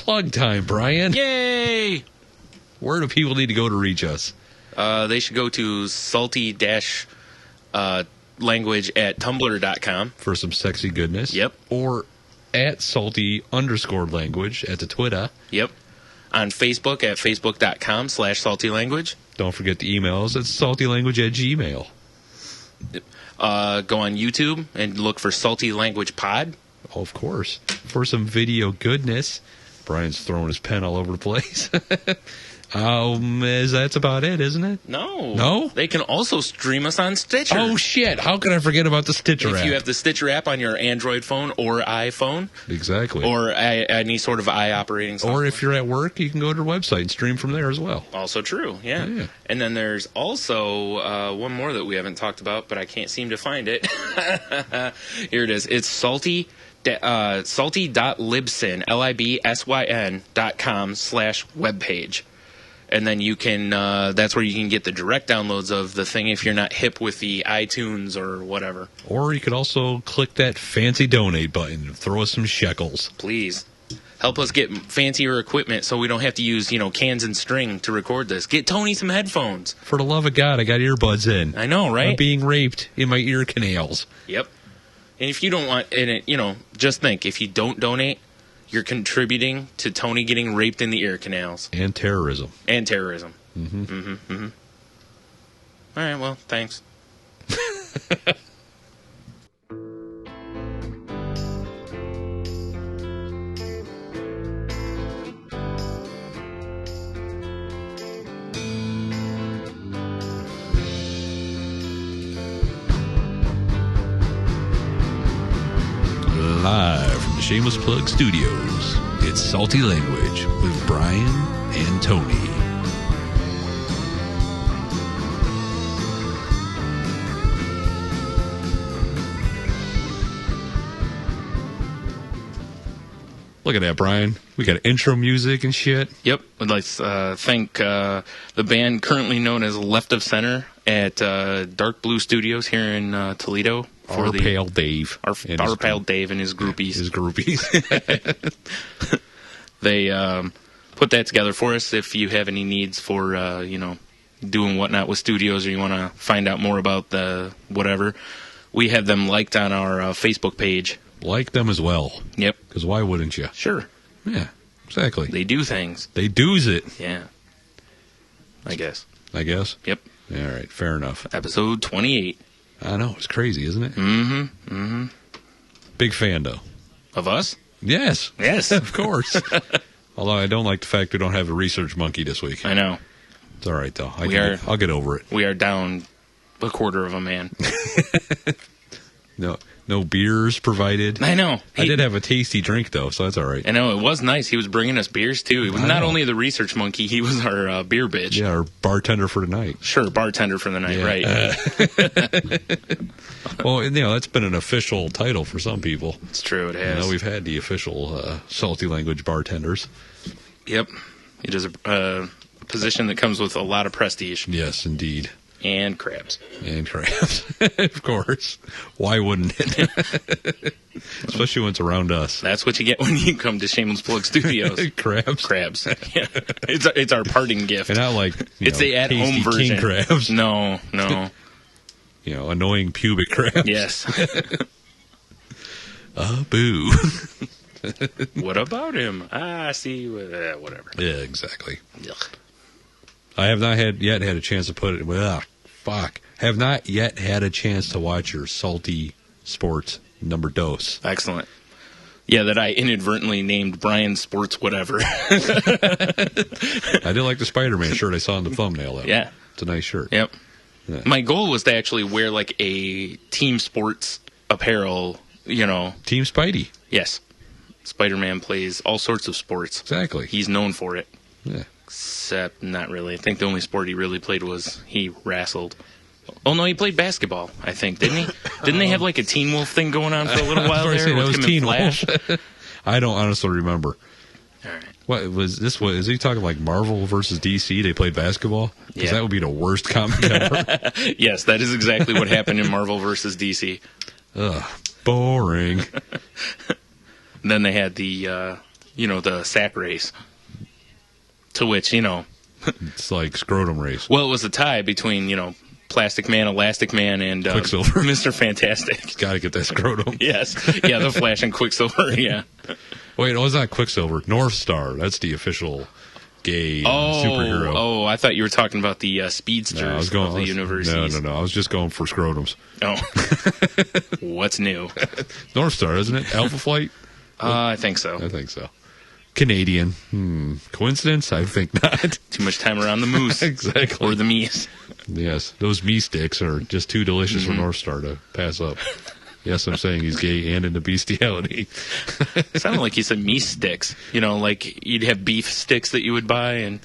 Plug time, Brian. Yay! Where do people need to go to reach us? They should go to salty-language at tumblr.com. For some sexy goodness. Yep. Or at salty_language at the Twitter. Yep. On Facebook at facebook.com/saltylanguage. Don't forget the emails. It's saltylanguage@gmail. Go on YouTube and look for Salty Language Pod. Oh, of course. For some video goodness. Brian's throwing his pen all over the place. That's about it, isn't it? No. No? They can also stream us on Stitcher. Oh, shit. How could I forget about the Stitcher app? If you have the Stitcher app on your Android phone or iPhone. Exactly. Or any sort of operating software. Or if you're at work, you can go to our website and stream from there as well. Also true, yeah. And then there's also one more that we haven't talked about, but I can't seem to find it. Here it is. It's salty.libsyn, libsyn.com/webpage. And then you can, that's where you can get the direct downloads of the thing if you're not hip with the iTunes or whatever. Or you could also click that fancy donate button and throw us some shekels. Please. Help us get fancier equipment so we don't have to use, cans and string to record this. Get Tony some headphones. For the love of God, I got earbuds in. I know, right? I'm being raped in my ear canals. Yep. And if you don't want, just think, if you don't donate, you're contributing to Tony getting raped in the ear canals. And terrorism. Mm-hmm. Mm-hmm. Mm-hmm. All right, well, thanks. Live from the Shameless Plug Studios, it's Salty Language with Brian and Tony. Look at that, Brian. We got intro music and shit. Yep. I'd like to thank the band currently known as Left of Center at Dark Blue Studios here in Toledo. Our pal Dave. Our pal Dave and his groupies. They put that together for us. If you have any needs for, doing whatnot with studios, or you want to find out more about the whatever, we have them liked on our Facebook page. Like them as well. Yep. Because why wouldn't you? Sure. Yeah, exactly. They do things. They do's it. Yeah. I guess. Yep. Yep. All right, fair enough. Episode 28. I know, it's crazy, isn't it? Mm-hmm. Mm-hmm. Big fan, though. Of us? Yes. Yes. Of course. Although I don't like the fact we don't have a research monkey this week. I know. It's all right, though. I'll get over it. We are down a quarter of a man. No beers provided. I know. I did have a tasty drink, though, so that's all right. I know. It was nice. He was bringing us beers, too. He was not only the research monkey, he was our beer bitch. Yeah, our bartender for the night. Sure, bartender for the night, right. Well, that's been an official title for some people. It's true, it has. We've had the official Salty Language bartenders. Yep. It is a position that comes with a lot of prestige. Yes, indeed. And crabs. Of course. Why wouldn't it? Especially when it's around us. That's what you get when you come to Shameless Plug Studios. Crabs. Yeah. It's our parting gift. And not like it's the at-home version. King crabs. No. Annoying pubic crabs. Yes. Boo. What about him? See, whatever. Yeah, exactly. Ugh. I have not yet had a chance to put it. Have not yet had a chance to watch your Salty Sports number dos. Excellent. Yeah, that I inadvertently named Brian Sports whatever. I did like the Spider-Man shirt I saw in the thumbnail, though. Yeah. It's a nice shirt. Yep. Yeah. My goal was to actually wear like a team sports apparel, Team Spidey. Yes. Spider-Man plays all sorts of sports. Exactly. He's known for it. Yeah. Except not really. I think the only sport he really played was he wrestled. Oh, no, he played basketball, I think, didn't he? Didn't they have like a Teen Wolf thing going on for a little while there with him and Flash? I don't honestly remember. All right. What was this? Is he talking like Marvel versus DC? They played basketball? Because that would be the worst comic ever. Yes, that is exactly what happened in Marvel versus DC. Ugh, boring. Then they had the the sack race. To which, It's like scrotum race. well, it was a tie between, Plastic Man, Elastic Man, and Quicksilver. Mr. Fantastic. Got to get that scrotum. Yes. Yeah, the Flash and Quicksilver, yeah. Wait, no, it's not Quicksilver. North Star. That's the official gay superhero. Oh, I thought you were talking about the speedsters No, I was going, of the universities. No. I was just going for scrotums. Oh. What's new? North Star, isn't it? Alpha Flight? I think so. I think so. Canadian. Coincidence? I think not. Too much time around the moose. Exactly. Or the meese. Yes, those me sticks are just too delicious for North Star to pass up. Yes, I'm saying he's gay and into bestiality. Sounded like you said meese sticks. Like you'd have beef sticks that you would buy, and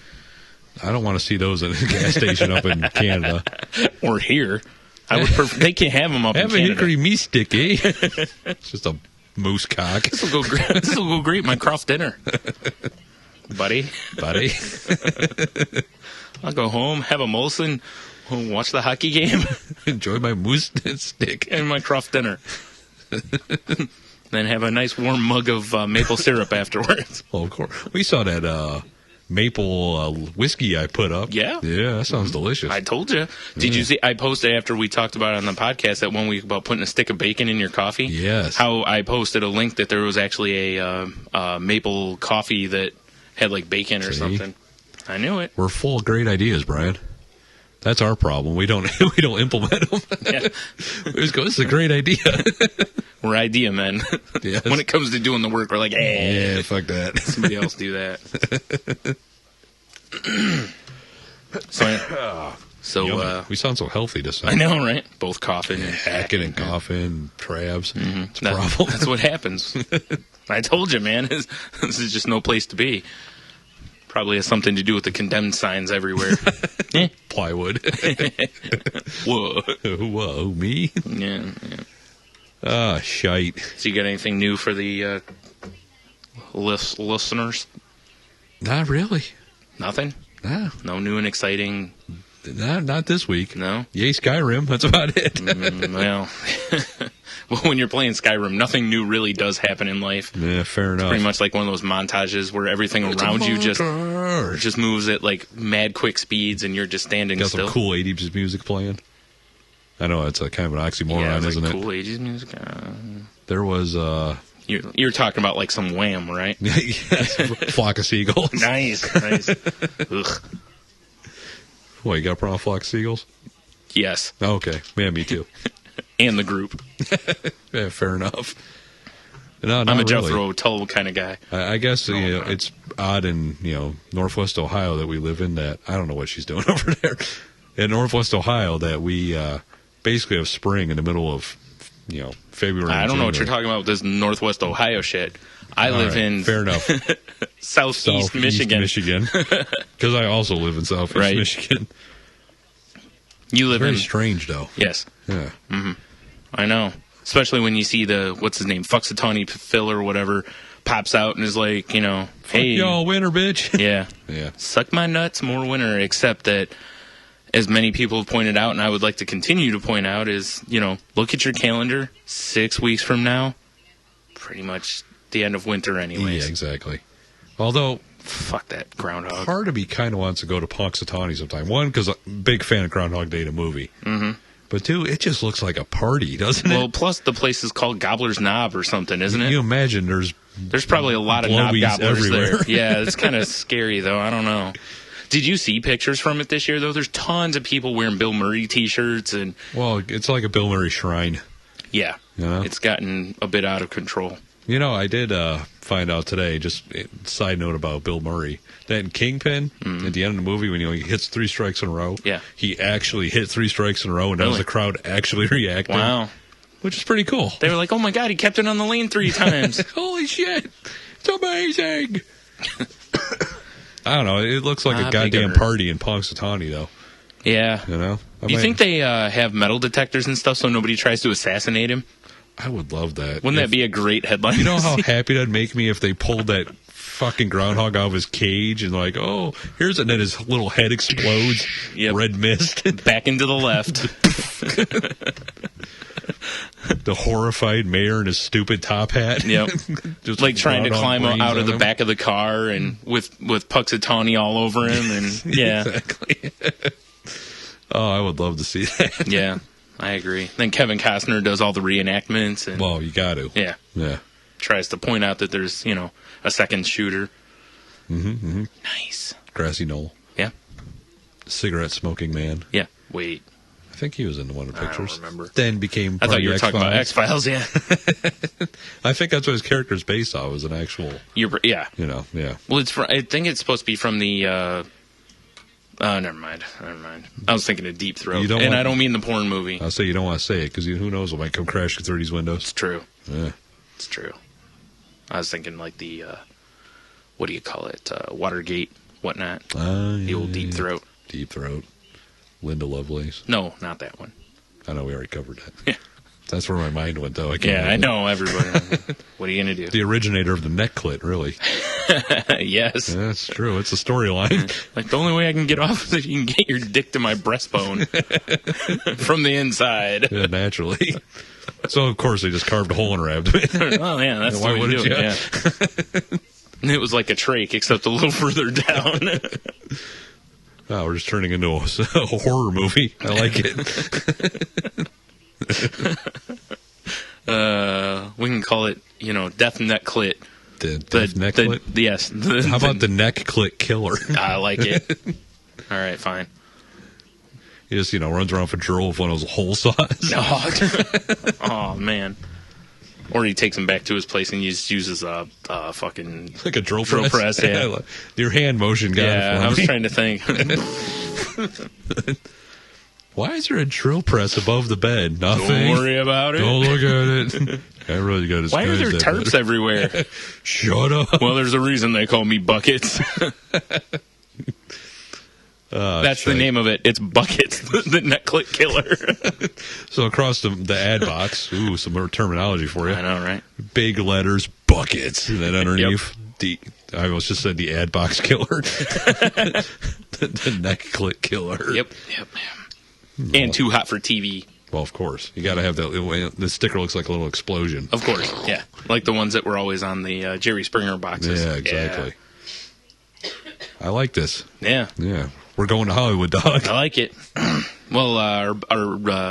I don't want to see those at a gas station up in Canada. or here. I would. They can't have them up Have in a Canada. hickory me stick, eh? It's just a moose cock. This will go great. This will go great. My Croft dinner, buddy. I'll go home, have a Molson, watch the hockey game, Enjoy my moose stick. and my Croft dinner. Then have a nice warm mug of maple syrup afterwards. Well, of course. We saw that maple whiskey I put up. Yeah. Yeah, that sounds delicious. I told you. Did you see? I posted after we talked about it on the podcast that 1 week about putting a stick of bacon in your coffee. Yes. How I posted a link that there was actually a maple coffee that had like bacon or See? something. I knew it. We're full of great ideas, Brian. That's our problem. We don't implement them. Yeah. We just go, this is a great idea. We're idea men. Yes. When it comes to doing the work, we're like, Yeah, fuck that. somebody else do that. So Yummy. We sound so healthy this I time. know, right? Both coughing and Hacking and coughing, trabs. It's a That- problem. That's what happens. I told you, man. This is just no place to be. Probably has something to do with the condemned signs everywhere. Plywood. Whoa. Whoa, me? Yeah. Ah, shite. So you got anything new for the listeners? Not really. Nothing? Nah, No new and exciting? not this week. No? Yay, Skyrim. That's about it. Well, when you're playing Skyrim, nothing new really does happen in life. Yeah, fair enough. Pretty much like one of those montages where everything around you just moves at like mad quick speeds and you're just standing got still. some cool 80s music playing. I know it's a kind of an oxymoron, Yeah, it's isn't like it? cool ages music. There was You're talking about like some Wham, right? yes, flock of seagulls. Nice. Ugh. What, you got a problem with flock of seagulls? Yes, Oh, okay. Yeah, me too. and the group. Yeah, fair enough. No, I'm not a really. Jethro Tull kind of guy. I guess it's odd in Northwest Ohio that we live in. That I don't know what she's doing over there in Northwest Ohio. That we basically have spring in the middle of February. I and don't know what you're January. talking about with this Northwest Ohio shit. I All live right, in fair enough. Southeast Michigan. Because I also live in Southeast Right. Michigan. You live Very in strange, though. yes, Yeah. I know. Especially when you see the what's his name, Fuxatawny Phil or whatever, pops out and is like, hey, Fuck y'all, winter, bitch. yeah, Yeah. suck my nuts, more winter. Except that, as many people have pointed out, and I would like to continue to point out, is look at your calendar. 6 weeks from now, pretty much the end of winter, anyways. Yeah, exactly. Although Fuck that groundhog. part of me kind of wants to go to Punxsutawney sometime. One, because I'm a big fan of Groundhog Day, the movie. Mm-hmm. But two, it just looks like a party, doesn't Well, it? plus the place is called Gobbler's Knob or something, isn't it? You imagine There's probably a lot of knob blowies gobblers everywhere. there. Yeah, it's kind of scary, though. I don't know. Did you see pictures from it this year, though? There's tons of people wearing Bill Murray T-shirts, and well, it's like a Bill Murray shrine. yeah, Yeah. it's gotten a bit out of control. I did find out today, just side note about Bill Murray, that in Kingpin, at the end of the movie, when he hits 3 strikes in a row, Yeah. he actually hit 3 strikes in a row, and that was Really? the crowd actually reacting. Wow. Which is pretty cool. They were like, oh my God, he kept it on the lane 3 times. Holy shit! It's amazing! I don't know. It looks like a goddamn bigger. party in Punxsutawney, though. Yeah. You think they have metal detectors and stuff so nobody tries to assassinate him? I would love that. Wouldn't that be a great headline? You know how happy that'd make me if they pulled that fucking groundhog out of his cage and like, oh, here's it, and then his little head explodes. Yep. Red mist. Back into the left. the horrified mayor in his stupid top hat. Yep. Just Like trying to brought on climb brains out of on the him. back of the car and with Puxatawny all over him. And yeah, Exactly. Oh, I would love to see that. yeah, I agree. Then Kevin Costner does all the reenactments and Well, you got to. yeah, Yeah. tries to point out that there's, a second shooter. Mm-hmm. Nice. Grassy Knoll. Yeah. Cigarette smoking man. Yeah. Wait. I think he was in one of the I don't pictures. remember. Then became. I part thought of you the were talking about X-Files. X-Files, yeah. I think that's what his character's based off. Was an actual. Yeah. Yeah. Well, I think it's supposed to be from the. Never mind. I was thinking of Deep Throat, I don't mean the porn movie. I'll say you don't want to say it because who knows what might come crashing through these windows. It's true. Yeah. It's true. I was thinking like the, what do you call it? Watergate, whatnot. The old Deep Throat. Deep Throat. Linda Lovelace. No, not that one. I know we already covered that. Yeah. That's where my mind went though. Yeah, I know, everybody. What are you going to do? The originator of the neck clit, really. Yes. Yeah, that's true. It's a storyline. Like, the only way I can get off is if you can get your dick to my breastbone from the inside. Yeah, naturally. So, of course, they just carved a hole in her abdomen. Well, yeah, that's Why the way to wouldn't do you? it, yeah. And it was like a trach, except a little further down. Oh, we're just turning into a horror movie. I like it. We can call it, Death Neck Clit. The neck clit? Yes. How about the neck clit killer? I like it. All right, fine. He just, runs around for drill with one of those hole saws. Oh, man. Or he takes him back to his place and he just uses a fucking Like a drill press. Yeah. Your hand motion got it for I was me. trying to think. Why is there a drill press above the bed? Nothing. Don't worry about it. Don't look at it. I really got to. Why are there tarps everywhere? Shut up. Well, there's a reason they call me Buckets. That's the name of it. It's Buckets, the neck clit killer. So across the ad box, ooh, some more terminology for you. I know, right? Big letters, buckets, and then underneath I almost just said the ad box killer, the neck clit killer. Yep. And Too Hot for TV. Well, of course, you got to have that. The sticker looks like a little explosion. Of course, yeah. Like the ones that were always on the Jerry Springer boxes. Yeah, exactly. Yeah. I like this. Yeah. We're going to Hollywood, dog. I like it. Well, our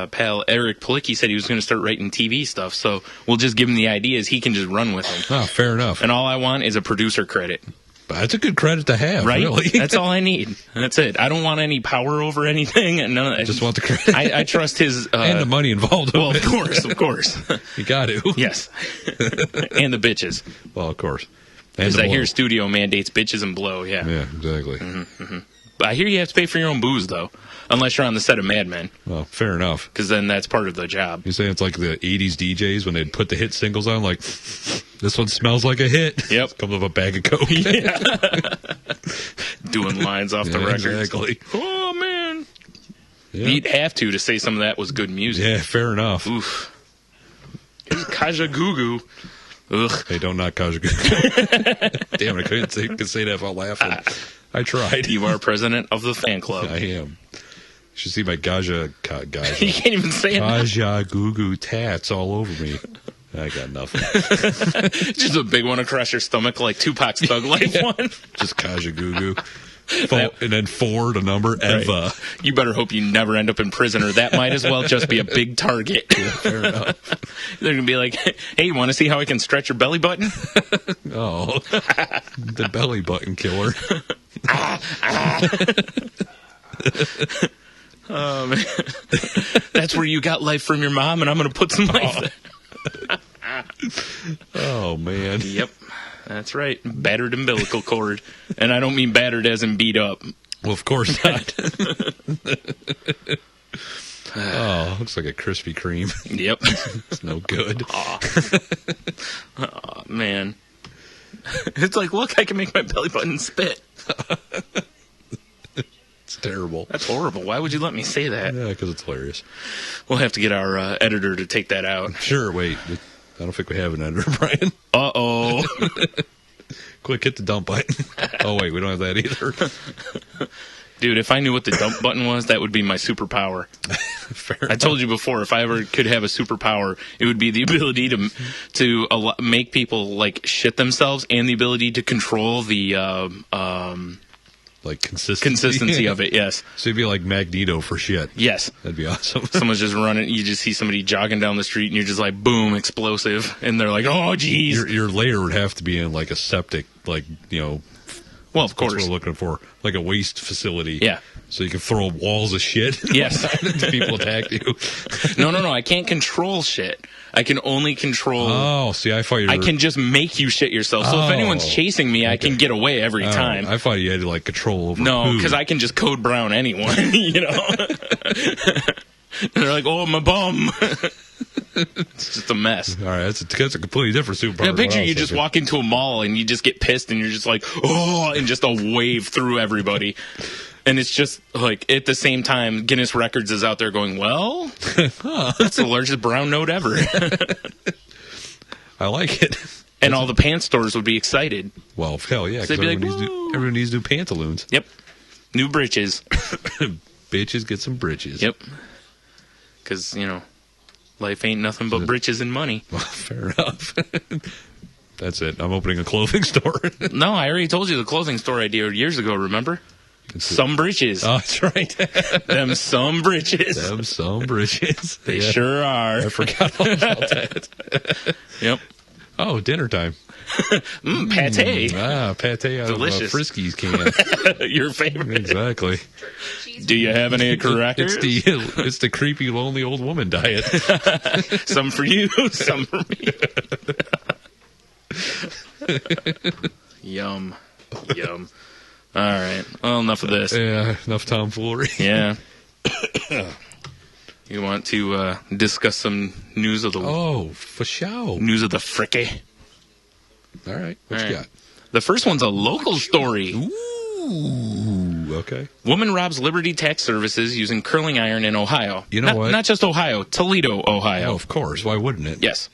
pal Eric Palicki said he was going to start writing TV stuff, so we'll just give him the ideas. He can just run with them. Oh, fair enough. And all I want is a producer credit. But that's a good credit to have, right? really. That's all I need. That's it. I don't want any power over anything. And none of that. Just want the credit. I trust his... and the money involved. Well, of course. You got to. Yes. And the bitches. Well, of course. Because I hear studio mandates bitches and blow, yeah. Yeah, exactly. Mm-hmm. But I hear you have to pay for your own booze, though. Unless you're on the set of Mad Men. Well, fair enough. Because then that's part of the job. You saying it's like the 80s DJs when they'd put the hit singles on, like, this one smells like a hit. Yep. Comes with a bag of Coke. Yeah. Doing lines off the record. Exactly. Oh, man. Yeah. You'd have to say some of that was good music. Yeah, fair enough. Oof. Here's Kaja Gugu. Ugh. Hey, don't knock Kaja. Damn it, I couldn't say that without laughing. I tried. You are president of the fan club. I am. You should see my Gaja. You can't even say it. Kaja Gugu tats all over me. I got nothing. Just a big one across your stomach like Tupac's Thug Life one. Just Kaja Gugu. And then 4, the number, Eva. Right. You better hope you never end up in prison, or that might as well just be a big target. Yeah, fair enough. They're going to be like, hey, you want to see how I can stretch your belly button? Oh, the belly button killer. That's where you got life from your mom, and I'm going to put some life there. Oh, man. Yep, that's right. Battered umbilical cord. And I don't mean battered as in beat up. Well, of course not. Oh, looks like a Krispy Kreme. Yep. It's no good. Oh, man. It's like, look, I can make my belly button spit. It's terrible. That's horrible. Why would you let me say that? Yeah, because it's hilarious. We'll have to get our editor to take that out. Sure, wait. I don't think we have an editor, Brian. Uh-oh. Quick, hit the dump button. Oh, wait, we don't have that either. Dude, if I knew what the dump button was, that would be my superpower. Fair I told you before, if I ever could have a superpower, it would be the ability to make people like shit themselves, and the ability to control the like consistency of it. Yes. So you'd be like Magneto for shit. Yes. That'd be awesome. Someone's just running. You just see somebody jogging down the street, and you're just like, boom, explosive, and they're like, oh, geez. Your lair would have to be in like a septic, like Well, of that's what course. we're looking for, like a waste facility. Yeah. So you can throw walls of shit. Yes. If people attack you. No. I can't control shit. I can only control. Oh, see, I thought you were... I can just make you shit yourself. So if anyone's chasing me, I can get away every time. I thought you had like control over. No, who. because I can just code brown anyone, you know? And they're like, oh, my bum. It's just a mess. All right, that's a completely different superpower. Yeah, picture you just walk into a mall and you just get pissed and you're just like, oh, and just a wave through everybody. And it's just like, at the same time, Guinness Records is out there going, well, that's the largest brown note ever. I like it. And all the pants stores would be excited. Well, hell yeah, because They'd be like, everyone needs new pantaloons. Yep. New britches. Bitches get some britches. Yep. Because, life ain't nothing but britches and money. Well, fair enough. That's it. I'm opening a clothing store. No, I already told you the clothing store idea years ago, remember? Some britches. Oh, that's right. Them some britches. Them some britches. They sure are. I forgot all about that. Yep. Oh, dinner time. Pate. Pate out Delicious. of Friskies can. Your favorite. Exactly. Do you have any crackers? It's the creepy, lonely old woman diet. Some for you, some for me. Yum. Yum. All right. Well, enough of this. Yeah, enough tomfoolery. Yeah. You want to discuss some news of the for sure. news of the fricky? All right. What you got? The first one's a local story. Ooh, okay. Woman robs Liberty Tax Services using curling iron in Ohio. You know what? Not just Ohio, Toledo, Ohio. Oh, of course. Why wouldn't it? Yes.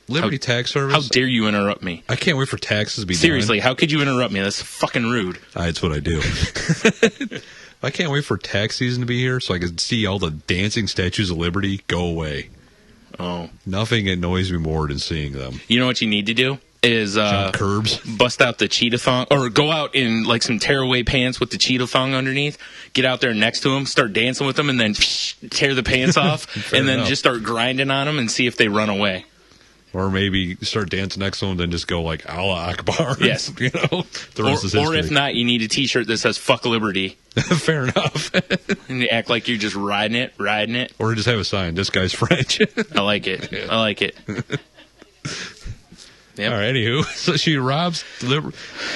Liberty Tax Service. How dare you interrupt me? I can't wait for taxes to be Seriously, done. how could you interrupt me? That's fucking rude. That's what I do. I can't wait for tax season to be here so I can see all the dancing statues of liberty go away. Oh. Nothing annoys me more than seeing them. You know what you need to do? Is curbs. Bust out the cheetah thong, or go out in like some tearaway pants with the cheetah thong underneath, get out there next to them, start dancing with them, and then tear the pants off, and then just start grinding on them and see if they run away. Or maybe start dancing next to them, then just go like Allah Akbar. Yes. The rest is history. Or if not, you need a T-shirt that says "Fuck Liberty." Fair enough. And you act like you're just riding it. Or just have a sign, this guy's French. I like it. Yeah. I like it. Yep. All right, anywho. So she robs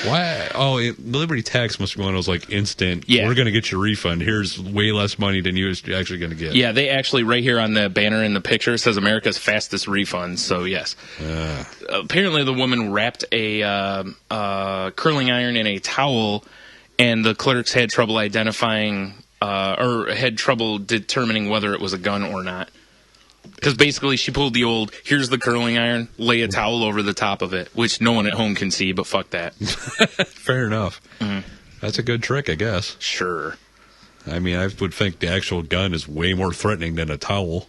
why? Oh, Liberty Tax must be one of those like instant, yeah, we're going to get your refund. Here's way less money than you're actually going to get. Yeah, they actually, right here on the banner in the picture, says America's fastest refund. So, yes. Apparently, the woman wrapped a curling iron in a towel, and the clerks had trouble identifying or had trouble determining whether it was a gun or not. Because basically she pulled the old, here's the curling iron, lay a towel over the top of it, which no one at home can see, but fuck that. Fair enough. Mm-hmm. That's a good trick, I guess. Sure. I mean, I would think the actual gun is way more threatening than a towel.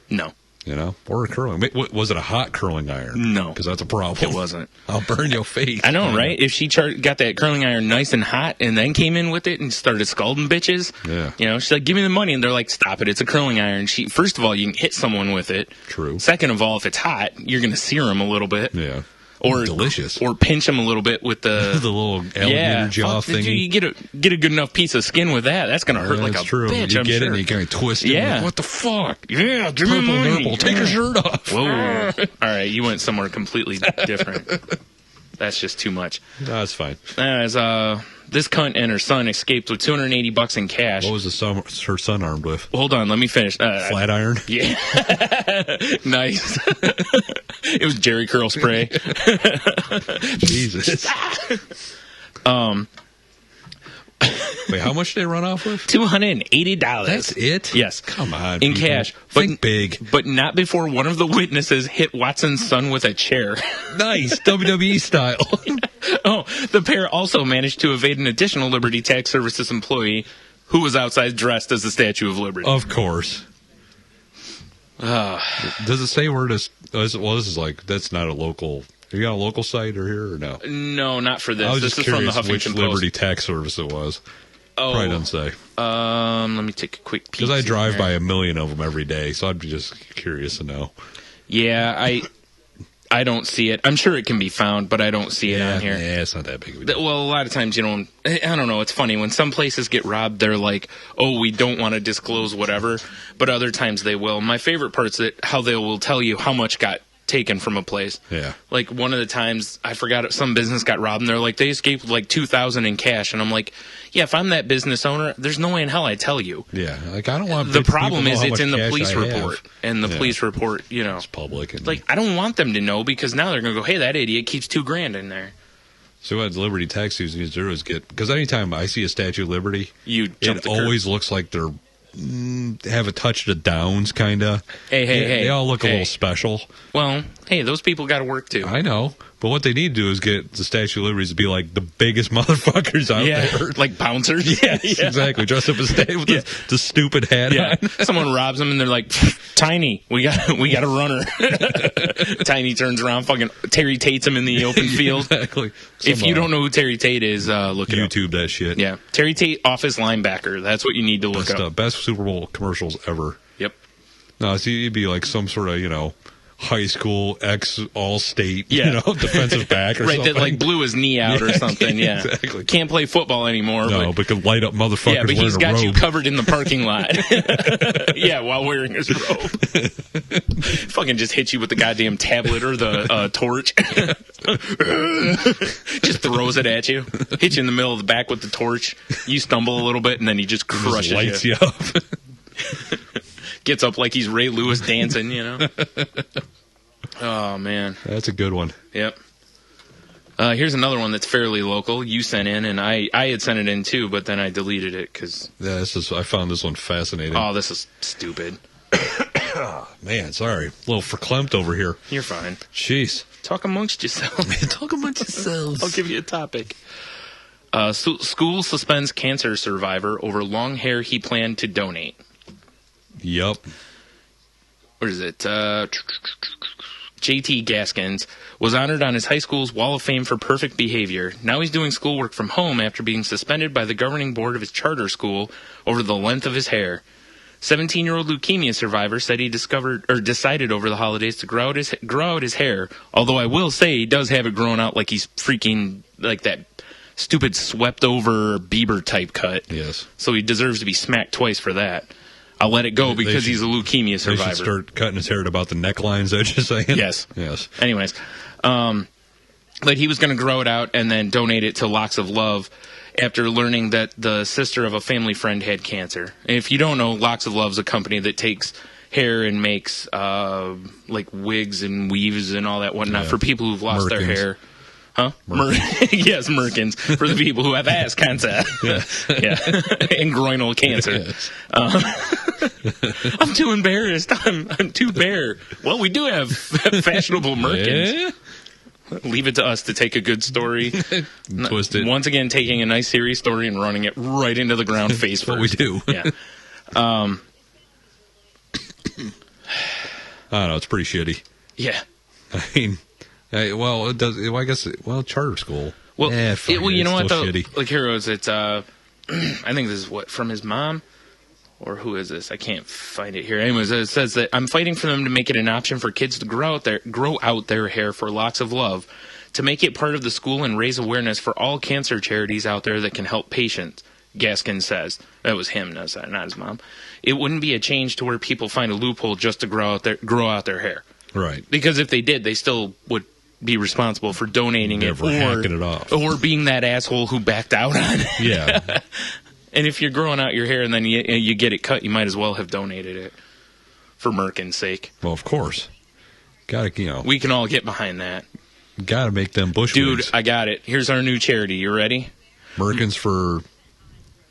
No. You know? Or a curling. Was it a hot curling iron? No. Because that's a problem. It wasn't. I'll burn your face. I know, right? If she got that curling iron nice and hot and then came in with it and started scalding bitches, yeah. She's like, give me the money. And they're like, stop it. It's a curling iron. First of all, you can hit someone with it. True. Second of all, if it's hot, you're going to sear them a little bit. Yeah. Or delicious. Or pinch them a little bit with the the little alligator jaw thingy. You get a good enough piece of skin with that. That's going to hurt like a true. bitch. You I'm get sure. it and you kind of twist it. Yeah. Like, what the fuck? Yeah, give me money. Nurple. Take your shirt off. Whoa. All right, you went somewhere completely different. That's just too much. No, that's fine. As this cunt and her son escaped with $280 in cash. What was her son armed with? Hold on, let me finish. Flat iron? Yeah. Nice. It was Jerry curl spray. Jesus. Wait, how much did they run off with? $280. That's it? Yes. Come on, in people. cash. Think big. But not before one of the witnesses hit Watson's son with a chair. Nice, WWE style. Oh, the pair also managed to evade an additional Liberty Tax Services employee who was outside dressed as the Statue of Liberty. Of course. Does it say where this? Well, this is like that's not a local. You got a local site or here or no? No, not for this. I was This just is from the curious Huffington which Post. Liberty Tax Service it was. Oh, Probably doesn't say. let me take a quick peek. Because I drive by a million of them every day, so I'd be just curious to know. Yeah, I don't see it. I'm sure it can be found, but I don't see it on here. Yeah, it's not that big of a deal. Well, a lot of times, I don't know. It's funny. When some places get robbed, they're like, oh, we don't want to disclose whatever. But other times they will. My favorite part's that how they will tell you how much got taken from a place. Yeah. Like one of the times I forgot some business got robbed and they're like, they escaped with like $2,000 in cash. And I'm like, yeah, if I'm that business owner, there's no way in hell I'd tell you. Yeah. Like, I don't want The people problem to know is how it's much in the cash police I report. have. And the Yeah. police report, It's public. And like, I don't want them to know because now they're going to go, hey, that idiot keeps $2,000 in there. So what Liberty Tax users do is get, because anytime I see a Statue of Liberty, You jump it the curb. always looks like they're have a touch of Downs, kind of. Hey, They all look a hey. little special. Well, hey, those people got to work too. I know, but what they need to do is get the Statue of Liberty to be like the biggest motherfuckers out there. like bouncers. Yes, exactly. Dressed up as Statue with the stupid hat Yeah, on. someone robs them and they're like, Tiny, we got a runner. Tiny turns around, fucking Terry Tate's him in the open field. Exactly. If you don't know who Terry Tate is, look it up. YouTube that shit. Yeah, Terry Tate, office linebacker. That's what you need to look up. Best Super Bowl commercials ever. Yep. No, see, it'd be like some sort of, high school All-State, Yeah. Defensive back or Right, something. that like blew his knee out or something. Yeah, exactly. Can't play football anymore. No, but could light up motherfuckers yeah, but wearing he's a got robe. you covered in the parking lot. Yeah, while wearing his robe. Fucking just hit you with the goddamn tablet or the torch. Just throws it at you. Hit you in the middle of the back with the torch. You stumble a little bit, and then he just Just crushes lights you. you up. Gets up like he's Ray Lewis dancing, Oh, man. That's a good one. Yep. Here's another one that's fairly local. You sent in, and I had sent it in too, but then I deleted it because... Yeah, I found this one fascinating. Oh, this is stupid. Man, sorry. A little verklempt over here. You're fine. Jeez. Talk amongst yourselves. Talk amongst yourselves. I'll give you a topic. School suspends cancer survivor over long hair he planned to donate. Yep. What is it? J.T. Gaskins was honored on his high school's Wall of Fame for perfect behavior. Now he's doing schoolwork from home after being suspended by the governing board of his charter school over the length of his hair. 17-year-old leukemia survivor said he decided over the holidays to grow out his hair. Although I will say he does have it grown out like he's freaking like that stupid swept over Bieber type cut. Yes. So he deserves to be smacked twice for that. I'll let it go because he's a leukemia They survivor. should start cutting his hair at about the necklines, I was just saying. Yes. Yes. Anyways, but he was going to grow it out and then donate it to Locks of Love after learning that the sister of a family friend had cancer. And if you don't know, Locks of Love is a company that takes hair and makes like wigs and weaves and all that whatnot for people who've lost their Merkins. hair. Huh? Yes, Merkins. For the people who have ass cancer. Yeah. And groinal cancer. Yes. I'm too embarrassed. I'm too bare. Well, we do have fashionable Merkins. Yeah. Leave it to us to take a good story. Twist it. Once again, taking a nice serious story and running it right into the ground face That's what we first. do. Yeah. I don't know. It's pretty shitty. Yeah. I mean, it does. Well, I guess. Charter school. Well, fuck it, you know it's what still though? shitty. Like Heroes, it's I think this is from his mom, or who is this? I can't find it here. Anyways, it says that I'm fighting for them to make it an option for kids to grow out their hair for Locks of Love, to make it part of the school and raise awareness for all cancer charities out there that can help patients. Gaskin says that was him, not his mom. It wouldn't be a change to where people find a loophole just to grow out their hair. Right. Because if they did, they still would be responsible for donating Never it hacking it off. or being that asshole who backed out on it. Yeah. And if you're growing out your hair and then you get it cut, you might as well have donated it for Merkin's sake. Well, of course. Gotta, We can all get behind that. gotta make them bush Dude, wigs. I got it. Here's our new charity. You ready? Merkins for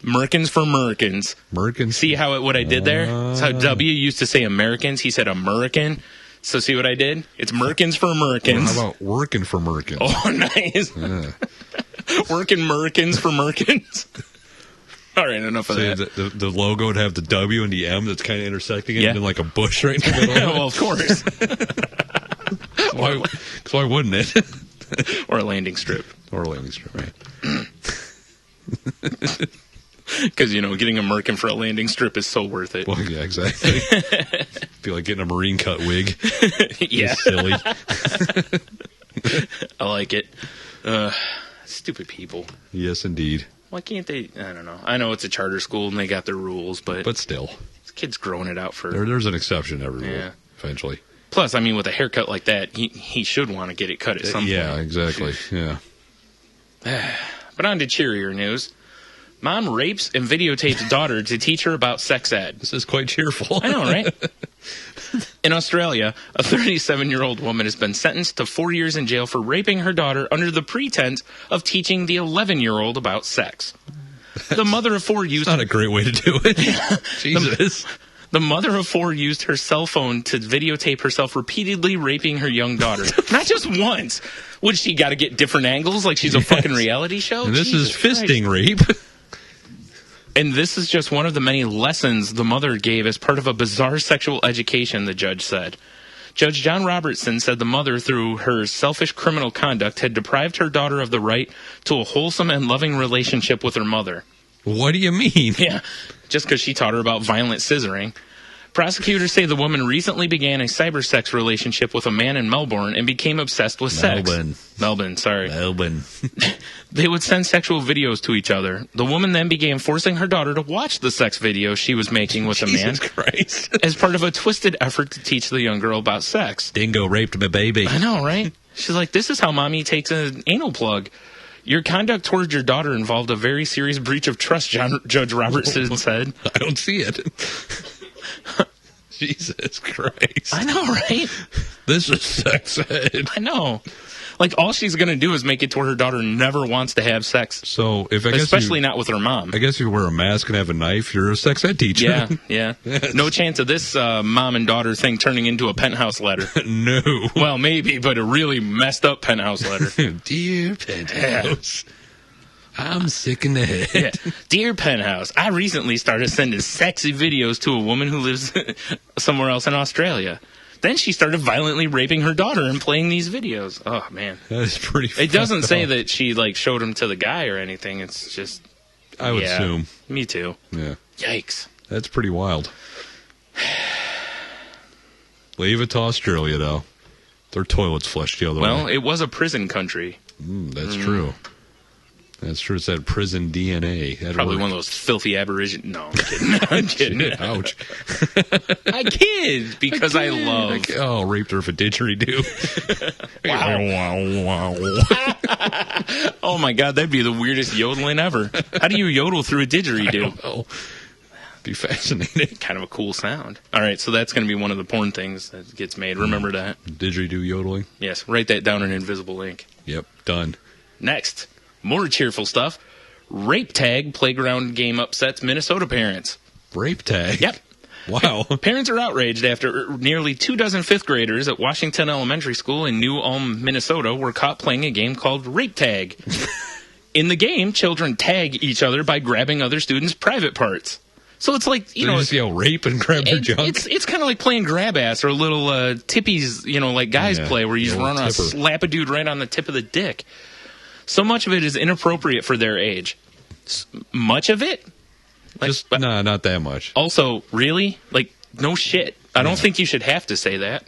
Merkins for Merkins. Merkins. See what I did there? That's how W used to say Americans. He said American. So see what I did? It's Merkins for Merkins. How about working for Merkins? Oh, nice. Yeah. Working Merkins for Merkins. All right, enough of that. The logo would have the W and the M that's kind of intersecting it, Yeah. and then like a bush right in the middle. Well, of course. Why wouldn't it? Or a landing strip. Or a landing strip, right? Because, getting a Merkin for a landing strip is so worth it. Well, yeah, exactly. Feel like getting a marine cut wig. Yeah. It's silly. I like it. Stupid people. Yes, indeed. Why can't they? I don't know. I know it's a charter school and they got their rules, but Still, this kid's growing it out for. there's an exception to every rule. Yeah. Eventually. Plus, I mean, with a haircut like that, he should want to get it cut at some point. Yeah, exactly. Yeah. But on to cheerier news. Mom rapes and videotapes daughter to teach her about sex ed. This is quite cheerful. I know, right? In Australia, a 37-year-old woman has been sentenced to 4 years in jail for raping her daughter under the pretense of teaching the 11-year-old about sex. The mother of four used... Not a great way to do it. Jesus. The mother of four used her cell phone to videotape herself repeatedly raping her young daughter. Not just once. Would she got to get different angles like she's a fucking reality show? And this Jesus is fisting Christ. rape. And this is just one of the many lessons the mother gave as part of a bizarre sexual education, the judge said. Judge John Robertson said the mother, through her selfish criminal conduct, had deprived her daughter of the right to a wholesome and loving relationship with her mother. What do you mean? Yeah, just because she taught her about violent scissoring. Prosecutors say the woman recently began a cybersex relationship with a man in Melbourne and became obsessed with sex. Melbourne, sorry. Melbourne. They would send sexual videos to each other. The woman then began forcing her daughter to watch the sex video she was making with the man. Jesus Christ. As part of a twisted effort to teach the young girl about sex. Dingo raped my baby. I know, right? She's like, this is how mommy takes an anal plug. Your conduct towards your daughter involved a very serious breach of trust, Judge Robertson said. I don't see it. Jesus Christ. I know, right? This is sex ed. I know. Like, all she's going to do is make it to where her daughter never wants to have sex. So, especially not with her mom. I guess if you wear a mask and have a knife, you're a sex ed teacher. Yeah. No chance of this mom and daughter thing turning into a penthouse letter. No. Well, maybe, but a really messed up penthouse letter. Dear Penthouse, I'm sick in the head. Yeah. Dear Penthouse, I recently started sending sexy videos to a woman who lives somewhere else in Australia. Then she started violently raping her daughter and playing these videos. Oh, man. That is pretty It doesn't fucked say up. that she, showed him to the guy or anything. It's just... I would assume. Me too. Yeah. Yikes. That's pretty wild. Leave it to Australia, though. Their toilets flushed the other way. Well, it was a prison country. That's true. That's true. It's that prison DNA. That'd Probably work. one of those filthy Aborigines. No, I'm kidding. I'm kidding. Ouch. I kid because I love. Oh, raped her for didgeridoo. Oh my god, that'd be the weirdest yodeling ever. How do you yodel through a didgeridoo? Oh, be fascinating. Kind of a cool sound. All right, so that's going to be one of the porn things that gets made. Remember that? Didgeridoo yodeling. Yes, write that down in invisible ink. Yep, done. Next, more cheerful stuff. Rape tag playground game upsets Minnesota parents. Rape tag. Yep. Wow. Parents are outraged after nearly 24 fifth graders at Washington Elementary School in New Ulm, Minnesota, were caught playing a game called Rape Tag. In the game, children tag each other by grabbing other students' private parts. So it's like, you just yell rape and grab their junk? It's kind of like playing grab ass or little tippies, like guys play, where you just run around, slap a dude right on the tip of the dick. So much of it is inappropriate for their age. Much of it? No, not that much. Also, really? No shit. I don't think you should have to say that.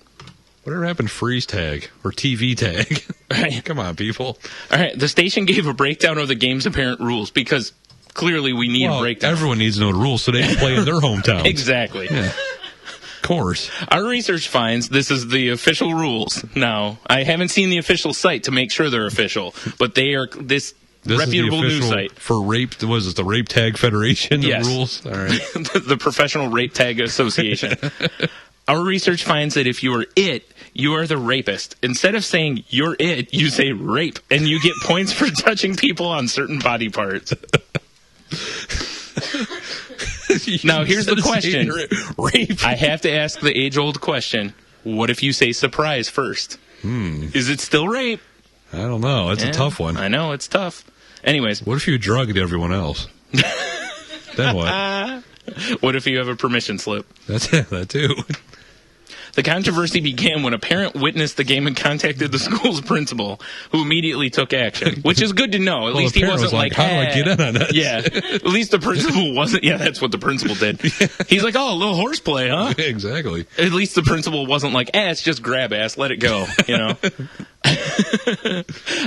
Whatever happened to freeze tag or TV tag? Right. Come on, people. All right, the station gave a breakdown of the game's apparent rules because clearly we need a breakdown. Everyone needs to know the rules so they can play in their hometown. Exactly. Yeah. Of course. Our research finds this is the official rules. Now, I haven't seen the official site to make sure they're official, but they are this reputable is the news site. For rape, was it the Rape Tag Federation? Yes. The rules? All right. The Professional Rape Tag Association. Our research finds that if you are it, you are the rapist. Instead of saying you're it, you say rape, and you get points for touching people on certain body parts. Now, here's the question. Rape. I have to ask the age-old question. What if you say surprise first? Is it still rape? I don't know. It's a tough one. I know, it's tough. Anyways. What if you drugged everyone else? Then what? What if you have a permission slip? That's it. That too. The controversy began when a parent witnessed the game and contacted the school's principal, who immediately took action, which is good to know. At least the he parent wasn't was like, how do I get in on this? Yeah. At least the principal wasn't. Yeah, that's what the principal did. He's like, oh, a little horseplay, huh? Exactly. At least the principal wasn't like, it's just grab ass, let it go, you know?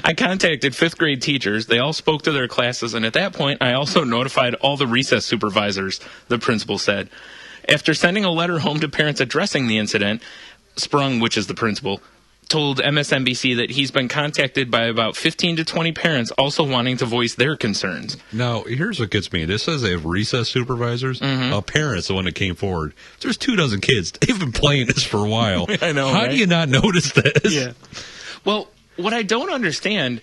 I contacted 5th grade teachers. They all spoke to their classes, and at that point, I also notified all the recess supervisors, the principal said. After sending a letter home to parents addressing the incident, Sprung, which is the principal, told MSNBC that he's been contacted by about 15 to 20 parents also wanting to voice their concerns. Now, here's what gets me. This says they have recess supervisors. A parent's the one that came forward. There's 24 kids. They've been playing this for a while. I know, How right? do you not notice this? Yeah. Well, what I don't understand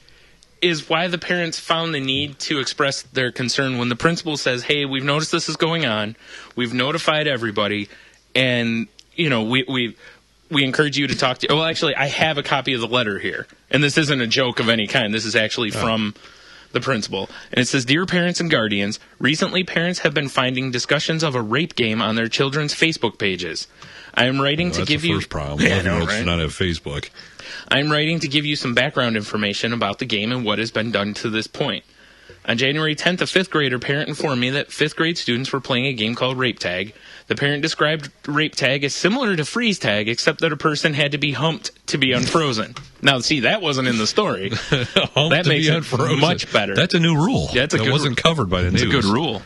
is why the parents found the need to express their concern when the principal says, hey, we've noticed this is going on. We've notified everybody. And, you know, we encourage you to talk to... Well, actually, I have a copy of the letter here. And this isn't a joke of any kind. This is actually from the principal. And it says, Dear parents and guardians, recently parents have been finding discussions of a rape game on their children's Facebook pages. I am writing to give you... That's the first problem. Yeah, I know, Right? right? Not have Facebook. I'm writing to give you some background information about the game and what has been done to this point. On January 10th, a 5th grader parent informed me that 5th grade students were playing a game called Rape Tag. The parent described Rape Tag as similar to Freeze Tag, except that a person had to be humped to be unfrozen. Now, see, that wasn't in the story. That makes it much better. That's a new rule. Yeah, that wasn't covered by the news. It's a good rule.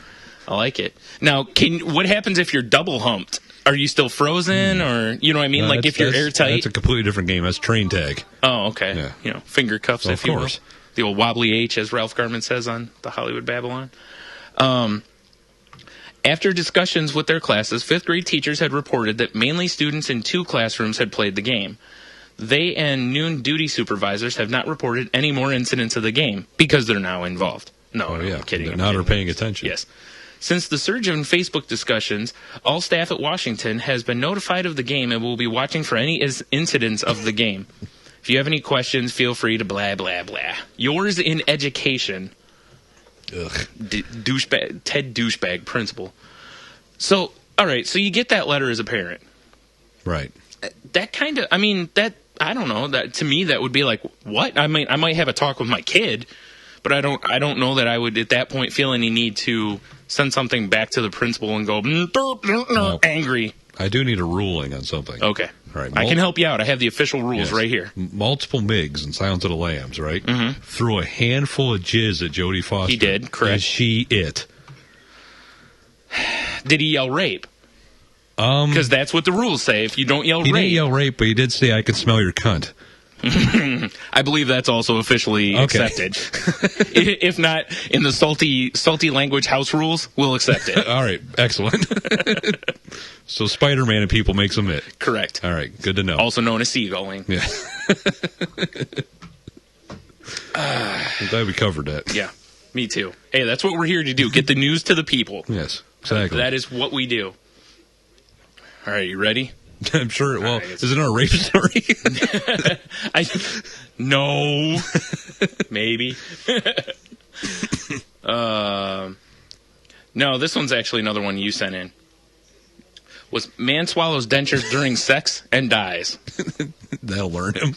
I like it. Now, what happens if you're double humped? Are you still frozen, or you know what I mean? Like if you're airtight? That's a completely different game. That's train tag. Oh, okay. Yeah. You know, finger cuffs, if you will. The old wobbly H, as Ralph Garman says on the Hollywood Babylon. After discussions with their classes, 5th grade teachers had reported that mainly students in 2 classrooms had played the game. They and noon duty supervisors have not reported any more incidents of the game because they're now involved. No, I'm kidding. Now they're paying attention. Yes. Since the surge in Facebook discussions, all staff at Washington has been notified of the game and will be watching for any incidents of the game. If you have any questions, feel free to blah, blah, blah. Yours in education, douchebag, Ted Douchebag, principal. So, all right, so you get that letter as a parent. Right. That kind of, I mean, that, I don't know, that to me that would be like, what? I mean, I might have a talk with my kid, but I don't know that I would at that point feel any need to send something back to the principal and go angry. I do need a ruling on something. Okay. All right. I can help you out. I have the official rules right here. Multiple MIGs and Silence of the Lambs, right? Mm-hmm. Threw a handful of jizz at Jodie Foster. He did, correct. Is she it? Did he yell rape? Because that's what the rules say. If you don't yell rape. He didn't yell rape, but he did say, I can smell your cunt. I believe that's also officially accepted. If not, in the salty language house rules, we'll accept it. All right, excellent. So Spider-Man and people makes them it. Correct. All right, good to know. Also known as seagulling. Yeah. I'm glad we covered that. Yeah, me too. Hey, that's what we're here to do. Get the news to the people. Yes, exactly. That is what we do. All right, you ready? I'm sure. Well, is it a rape story? No. Maybe. No, this one's actually another one you sent in. Was man swallows dentures during sex and dies. That'll learn him.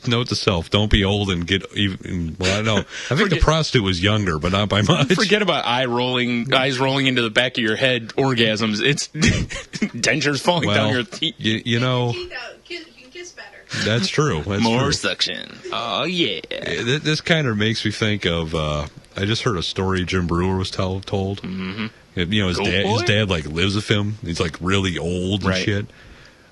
Note to self: don't be old and get even. Well, I know. I think the prostitute was younger, but not by much. Forget about eyes rolling into the back of your head. Orgasms. It's dentures falling down your teeth. You know. You can kiss better. That's true. That's More true. suction. Oh yeah. This kind of makes me think of. I just heard a story Jim Brewer was told. Mm-hmm. You know, his dad like lives with him. He's like really old and shit.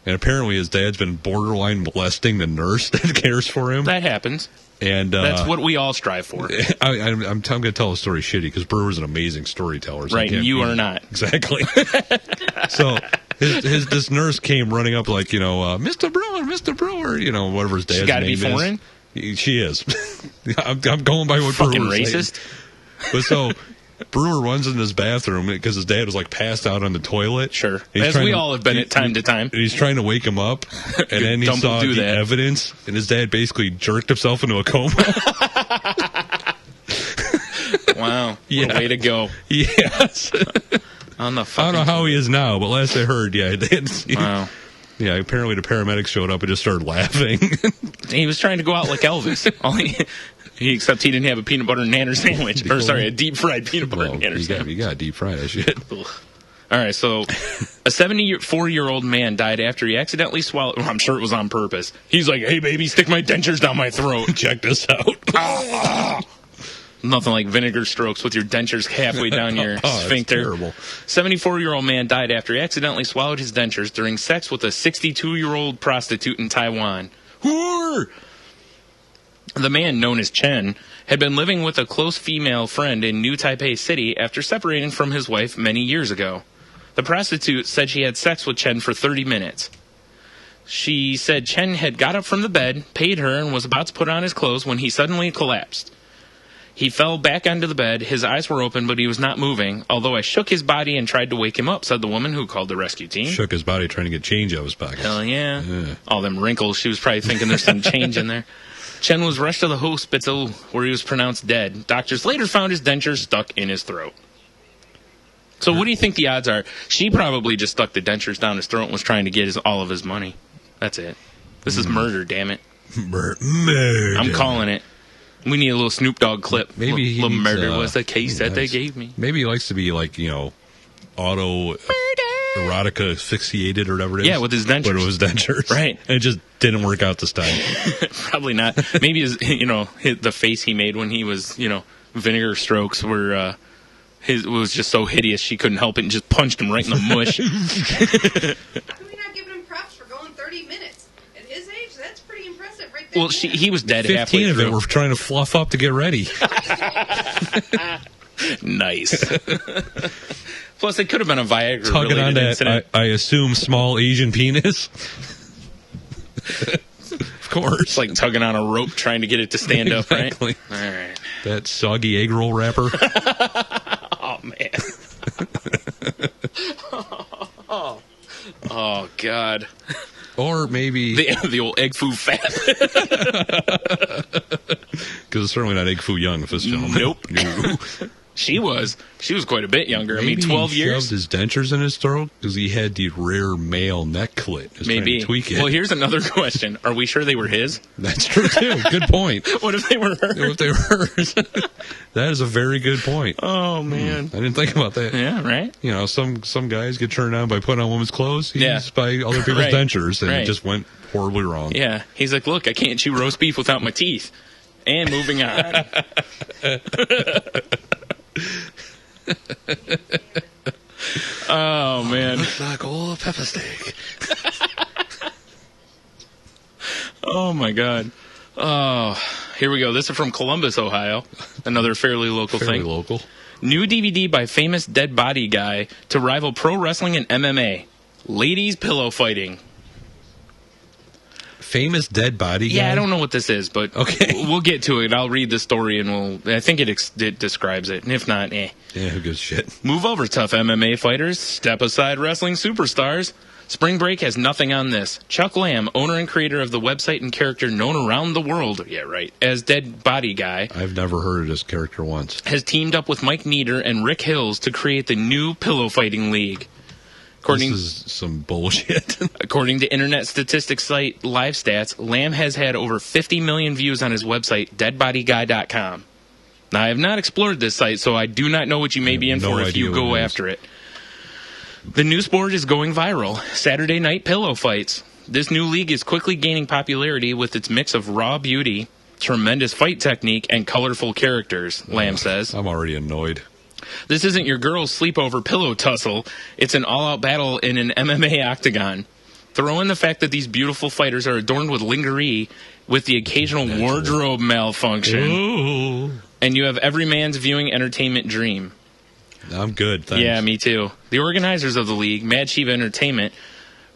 And apparently his dad's been borderline molesting the nurse that cares for him. That happens. And that's what we all strive for. I'm going to tell a story shitty because Brewer's an amazing storyteller. So right, you are not. Exactly. So this nurse came running up like, you know, Mr. Brewer, you know, whatever his dad's name is. She's got to be foreign? She is. I'm going by what fucking Brewer's racist. saying. But so Brewer runs in his bathroom because his dad was like passed out on the toilet. Sure. He's As trying we to- all have been at time to time. And he's trying to wake him up, and then he Dump will saw do the that. evidence, and his dad basically jerked himself into a coma. Wow. What Yeah. a way to go. Yes. On the I fucking... don't know how he is now, but last I heard, yeah, they had, Wow. yeah, apparently the paramedics showed up and just started laughing. He was trying to go out like Elvis. Except he didn't have a peanut butter nanner sandwich. Or, sorry, a deep-fried peanut butter Well, nanner sandwich. you got deep fry that shit. Ugh. All right, so a 74-year-old man died after he accidentally swallowed... I'm sure it was on purpose. He's like, hey, baby, stick my dentures down my throat. Check this out. Nothing like vinegar strokes with your dentures halfway down your That's sphincter. terrible. 74-year-old man died after he accidentally swallowed his dentures during sex with a 62-year-old prostitute in Taiwan. Whore! The man, known as Chen, had been living with a close female friend in New Taipei City after separating from his wife many years ago. The prostitute said she had sex with Chen for 30 minutes. She said Chen had got up from the bed, paid her, and was about to put on his clothes when he suddenly collapsed. He fell back onto the bed. His eyes were open, but he was not moving, although I shook his body and tried to wake him up, said the woman who called the rescue team. Shook his body trying to get change out of his pockets. Hell yeah. Yeah. All them wrinkles. She was probably thinking there's some change in there. Chen was rushed to the hospital where he was pronounced dead. Doctors later found his dentures stuck in his throat. So what do you think the odds are? She probably just stuck the dentures down his throat and was trying to get all of his money. That's it. This is murder, damn it. Murder. I'm calling it. We need a little Snoop Dogg clip. Maybe he little needs, murder was the case that they nice. gave me. Maybe he likes to be like, auto erotica asphyxiated or whatever it is. Yeah, with his dentures. But it was dentures. Right. And it just didn't work out this time. Probably not. Maybe the face he made when he was, vinegar strokes were was just so hideous she couldn't help it and just punched him right in the mush. How come you're not giving him props for going 30 minutes? At his age, that's pretty impressive right there. Well, he was dead 15 halfway of through. it were trying to fluff up to get ready. Nice. Plus, it could have been a Tugging on Viagra-related that, incident. I assume, small Asian penis. Of course. It's like tugging on a rope trying to get it to stand up, right? Exactly. All right. That soggy egg roll wrapper. Oh, man. Oh, God. Or maybe, The old egg foo fat. because it's certainly not egg foo young if this gentleman. Nope. No. She was quite a bit younger. Maybe 12 he years. shoved his dentures in his throat because he had the rare male neck clit. He was trying Maybe. to tweak it. Well, here's another question. Are we sure they were his? That's true, too. Good point. What if they were hers? If they were hers. That is a very good point. Oh, man. I didn't think about that. Yeah, right? Some guys get turned on by putting on women's clothes. He's Yeah. by other people's Right. dentures, and Right. it just went horribly wrong. Yeah. He's like, look, I can't chew roast beef without my teeth. And moving on. Oh, man. Like old pepper steak. Oh, my God. Oh, here we go. This is from Columbus, Ohio. Another fairly local Fairly thing. local. New DVD by famous dead body guy to rival pro wrestling and MMA. Ladies pillow fighting. Famous dead body guy? Yeah, I don't know what this is, but Okay. we'll get to it. I'll read the story and I think it describes it. And if not, Yeah, who gives a shit? Move over, tough MMA fighters. Step aside, wrestling superstars. Spring Break has nothing on this. Chuck Lamb, owner and creator of the website and character known around the world, yeah, right, as Dead Body Guy, I've never heard of this character once. has teamed up with Mike Nieder and Rick Hills to create the new pillow fighting league. This is some bullshit. According to internet statistics site LiveStats, Lamb has had over 50 million views on his website, deadbodyguy.com. Now, I have not explored this site, so I do not know what you may be in No for if idea you what go it is. after it. The new sport is going viral. Saturday night pillow fights. This new league is quickly gaining popularity with its mix of raw beauty, tremendous fight technique, and colorful characters, Lamb says. I'm already annoyed. This isn't your girl's sleepover pillow tussle. It's an all-out battle in an MMA octagon. Throw in the fact that these beautiful fighters are adorned with lingerie with the occasional wardrobe malfunction, Ooh. and you have every man's viewing entertainment dream. I'm good, thanks. Yeah, me too. The organizers of the league, Mad Shiva Entertainment,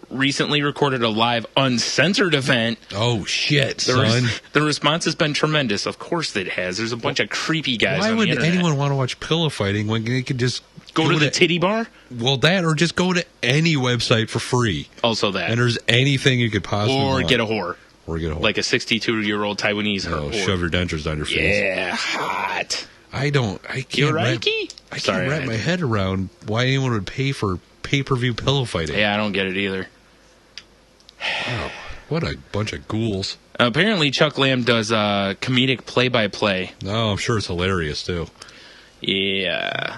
recently recorded a live uncensored event. Oh shit, The, son! the response has been tremendous. Of course it has. There's a bunch of creepy guys Why on would the internet. anyone want to watch pillow fighting when they could just Go to the titty bar? Well, that or just go to any website for free. Also that. And there's anything you could possibly Or want. get a whore. Or get a whore. Like a 62-year-old Taiwanese Oh, whore. shove your dentures down your face. Yeah, hot. I can't You're wrap, Reiki? I can't Sorry, wrap man. my head around why anyone would pay for pay-per-view pillow fighting. Yeah, I don't get it either. Wow, what a bunch of ghouls. Apparently, Chuck Lamb does comedic play-by-play. No, I'm sure it's hilarious, too. Yeah.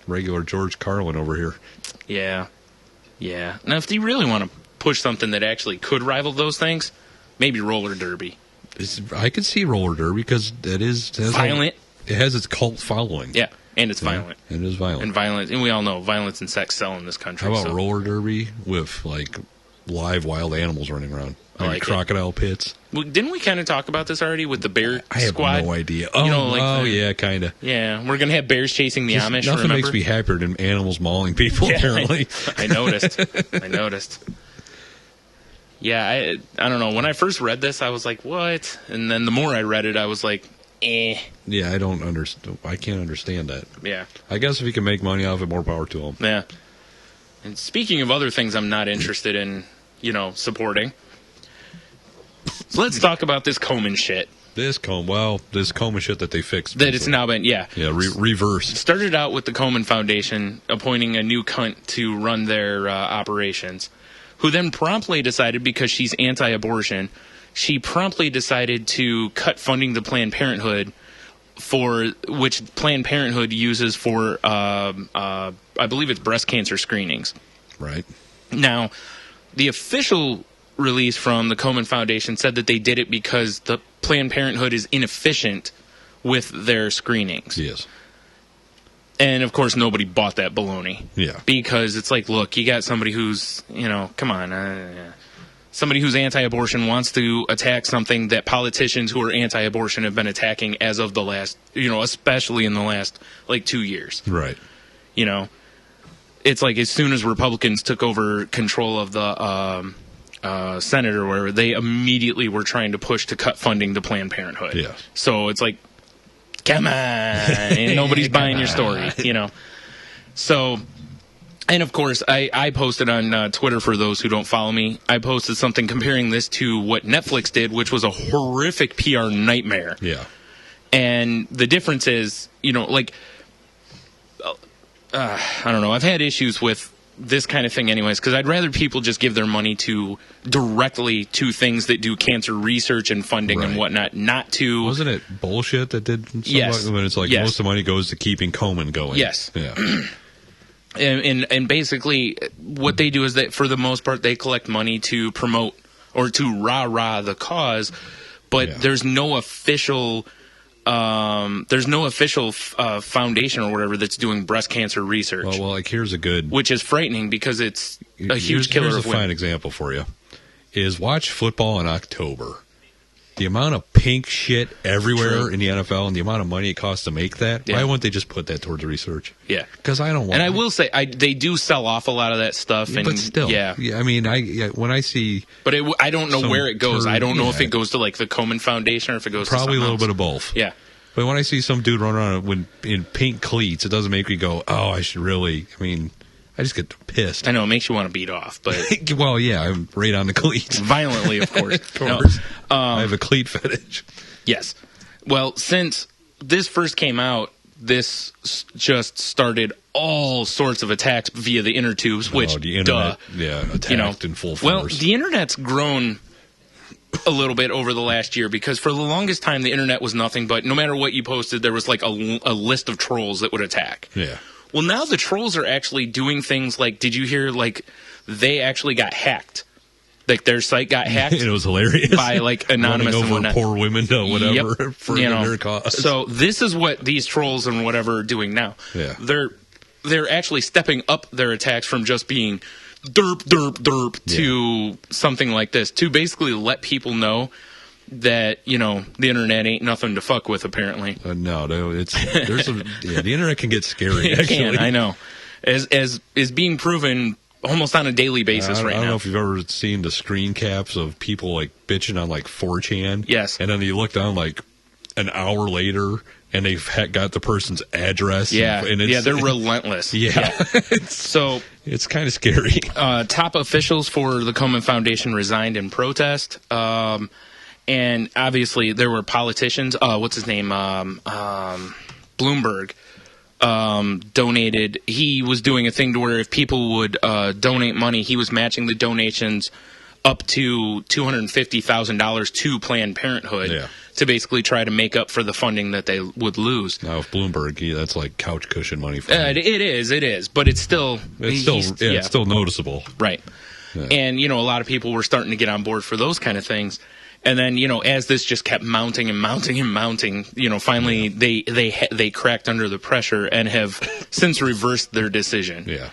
Regular George Carlin over here. Yeah. Yeah. Now, if you really want to push something that actually could rival those things, maybe roller derby. I could see roller derby because it is Violent. It has its cult following. Yeah, and it's violent. It is violent. And violence, and we all know violence and sex sell in this country. How about so. roller derby with like live wild animals running around, I like it. crocodile pits? Well, didn't we kind of talk about this already with the bear I have squad? no idea. Oh, yeah, kind of. Yeah, we're gonna have bears chasing the Amish. Nothing remember? makes me happier than animals mauling people. Yeah, Apparently, I noticed. Yeah, I don't know. When I first read this, I was like, "What?" And then the more I read it, I was like, "Eh." yeah, I don't understand. I can't understand that. Yeah, I guess if you can make money off it, more power to them. yeah. And speaking of other things, I'm not interested in, supporting. So let's talk about this Komen shit. This Komen shit that they fixed. That it's now been, yeah. Yeah, reversed. Started out with the Komen Foundation appointing a new cunt to run their operations, who then promptly decided, because she's anti-abortion, she promptly decided to cut funding to Planned Parenthood, for which Planned Parenthood uses for, I believe it's breast cancer screenings. Right. Now, the official release from the Komen Foundation said that they did it because the Planned Parenthood is inefficient with their screenings. Yes. And, of course, nobody bought that baloney. Yeah. Because it's like, look, you got somebody who's, come on. Somebody who's anti-abortion wants to attack something that politicians who are anti-abortion have been attacking as of the last, especially in the last, 2 years. Right. It's like as soon as Republicans took over control of the Senate or whatever, they immediately were trying to push to cut funding to Planned Parenthood. Yes. So it's like, come on, and nobody's buying your story, So, and of course, I posted on Twitter, for those who don't follow me, I posted something comparing this to what Netflix did, which was a horrific PR nightmare. Yeah. And the difference is, I don't know, I've had issues with this kind of thing anyways, because I'd rather people just give their money directly to things that do cancer research and funding and whatnot, not to... Wasn't it bullshit that did something? Yes. When it's like most of the money goes to keeping Komen going. Yes. Yeah. And basically what they do is that for the most part they collect money to promote or to rah-rah the cause, but there's no official... foundation or whatever that's doing breast cancer research. Well, like here's a good, which is frightening because it's a huge killer Here's of a women. fine example for you: is watch football in October. The amount of pink shit everywhere in the NFL and the amount of money it costs to make that. Yeah. Why wouldn't they just put that towards research? Yeah, because I don't want. And I will say, they do sell off a lot of that stuff. And but still, yeah. I mean, when I see, but I don't know where it goes. I don't know if yeah. it goes to like the Komen Foundation or if it goes probably to a little else. bit of both. Yeah. But when I see some dude run around in pink cleats, it doesn't make me go, "Oh, I should really." I mean, I just get pissed. I know it makes you want to beat off, but well, yeah, I'm right on the cleats. Violently, of course. Of course. No, I have a cleat fetish. Yes. Well, since this first came out, this just started all sorts of attacks via the inner tubes, which, the internet, attacked in full force. Well, the internet's grown a little bit over the last year because for the longest time the internet was nothing but no matter what you posted, there was like a list of trolls that would attack. Yeah. Well, now the trolls are actually doing things like, did you hear, like, they actually got hacked? Like, their site got hacked. It was hilarious. By, like, anonymous running over and whatnot. poor women to whatever Yep. for their cause. So this is what these trolls and whatever are doing now. Yeah. They're actually stepping up their attacks from just being derp, derp, derp to something like this, to basically let people know that, the internet ain't nothing to fuck with, apparently. No, the internet can get scary. It actually. can, I know. As is being proven almost on a daily basis I right don't know now. if you've ever seen the screen caps of people like bitching on like 4chan. Yes. And then you look down like an hour later and they've got the person's address. Yeah, and it's, they're relentless. Yeah. So It's kind of scary. top officials for the Komen Foundation resigned in protest. And obviously there were politicians. What's his name? Bloomberg donated. He was doing a thing to where if people would donate money, he was matching the donations up to $250,000 to Planned Parenthood Yeah. to basically try to make up for the funding that they would lose. Now, if Bloomberg, that's like couch cushion money for him. It is, but it's still It's still noticeable. right. Yeah. And a lot of people were starting to get on board for those kind of things. And then as this just kept mounting and mounting and mounting, finally they cracked under the pressure and have since reversed their decision. Yeah.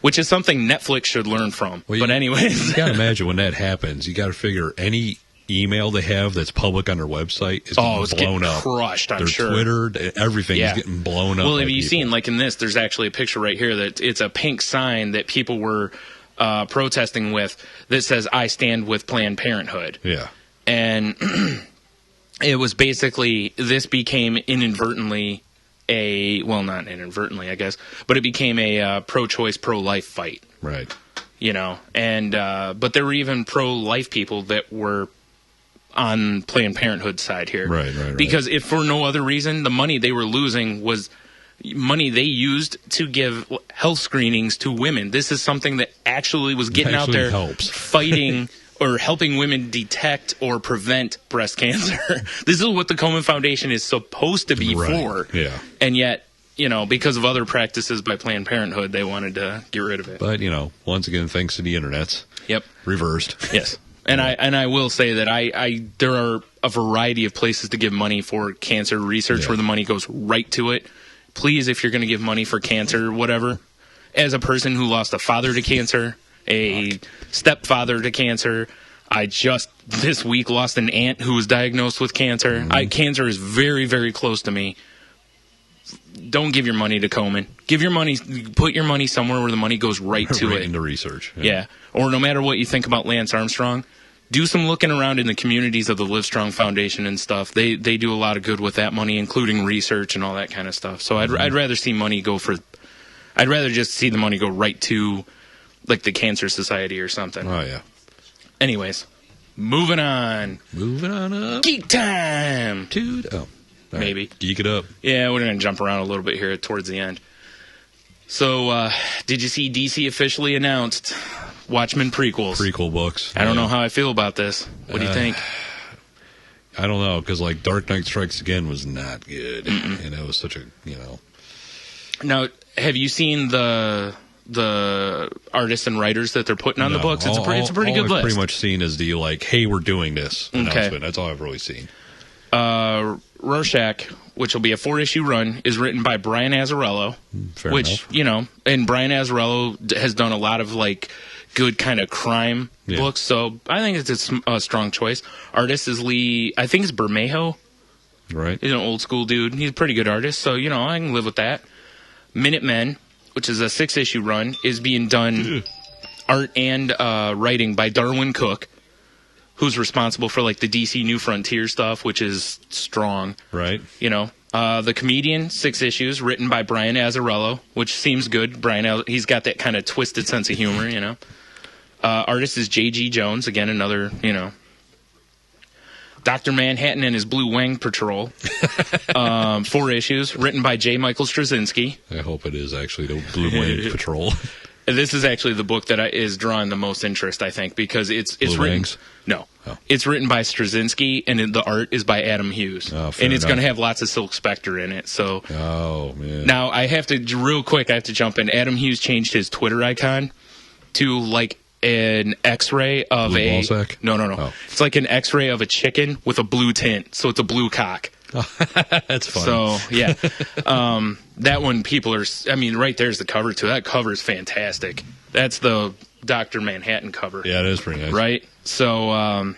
Which is something Netflix should learn from. Well, but anyways, You got to imagine when that happens, you got to figure any email they have that's public on their website is it's blown getting up. crushed, I'm Their sure. Twitter, everything is getting blown up. Well, by have you people. seen, like in this, there's actually a picture right here that it's a pink sign that people were protesting with that says, "I stand with Planned Parenthood." Yeah. And it was basically, this became inadvertently not inadvertently, I guess, but it became a pro-choice, pro-life fight, Right. and but there were even pro-life people that were on Planned Parenthood's side here. Right. Because if for no other reason, the money they were losing was money they used to give health screenings to women. This is something that actually was getting out Actually there helps. fighting or helping women detect or prevent breast cancer. This is what the Komen Foundation is supposed to be Right. for. Yeah. And yet, because of other practices by Planned Parenthood, they wanted to get rid of it. But, once again, thanks to the internet, Yep. reversed. Yes. And I will say that there are a variety of places to give money for cancer research where the money goes right to it. Please, if you're going to give money for cancer, whatever, as a person who lost a father to cancer, a stepfather to cancer, I just this week lost an aunt who was diagnosed with cancer. Cancer is very, very close to me. Don't give your money to Komen. Put your money somewhere where the money goes right to Right it. into research. Yeah. Or no matter what you think about Lance Armstrong, do some looking around in the communities of the Livestrong Foundation and stuff. They do a lot of good with that money, including research and all that kind of stuff. So I'd rather see money I'd rather just see the money go right to like the Cancer Society or something. Oh, yeah. Anyways, moving on. Moving on up. Geek time. Dude. Oh. All right. Maybe. Geek it up. Yeah, we're going to jump around a little bit here towards the end. So, did you see DC officially announced Watchmen prequels? Prequel books. I don't know how I feel about this. What do you think? I don't know, because like Dark Knight Strikes Again was not good. And it was such a, Now, have you seen the artists and writers that they're putting on the No. books? It's a pretty all good I've list. pretty much seen is the like, hey, we're doing this announcement. That's all I've really seen. Rorschach, which will be a 4-issue run, is written by Brian Azzarello, Fair which enough. and Brian Azzarello has done a lot of like good kind of crime books, so I think it's a strong choice. Artist is Lee, I think it's Bermejo. Right. He's an old school dude. He's a pretty good artist, so I can live with that. Minutemen, which is a 6-issue run, is being done art and writing by Darwin Cook, who's responsible for like the DC New Frontier stuff, which is strong. Right. The Comedian, 6 issues, written by Brian Azzarello, which seems good. He's got that kind of twisted sense of humor, Artist is J.G. Jones, again, another, Dr. Manhattan and his Blue Wang Patrol, 4 issues, written by J. Michael Straczynski. I hope it is actually the Blue Wing Patrol. This is actually the book that is drawing the most interest, I think, because it's Blue written. Wangs? No, Oh. it's written by Straczynski, and the art is by Adam Hughes, Oh, fair and it's going to enough. have lots of Silk Spectre in it. So Oh, man. now I have to real quick. I have to jump in. Adam Hughes changed his Twitter icon to like an X-ray of Blue a ballsack? no. Oh. It's like an X-ray of a chicken with a blue tint, so it's a blue cock. That's funny. So yeah, that one people are. I mean, right there's the cover too. That cover is fantastic. That's the Dr. Manhattan cover. Yeah, it is pretty nice. Right. So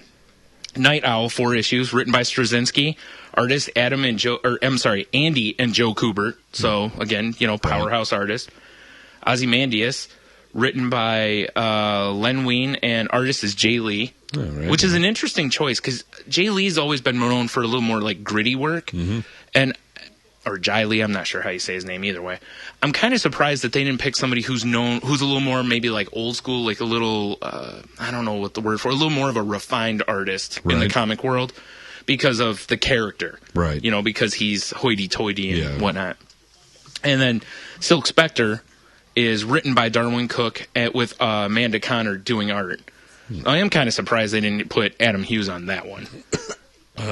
Night Owl, 4 issues, written by Straczynski. Artists Andy and Joe Kubert. So again, powerhouse artist. Ozymandias, written by Len Wein, and artist is Jay Lee, which is an interesting choice because Jay Lee's always been known for a little more like gritty work, or Jai Lee, I'm not sure how you say his name either way. I'm kind of surprised that they didn't pick somebody who's a little more maybe like old school, like a little, I don't know what the word for, a little more of a refined artist in the comic world because of the character. Right. You know, because he's hoity-toity and whatnot. And then Silk Spectre is written by Darwin Cook with Amanda Connor doing art. I am kind of surprised they didn't put Adam Hughes on that one.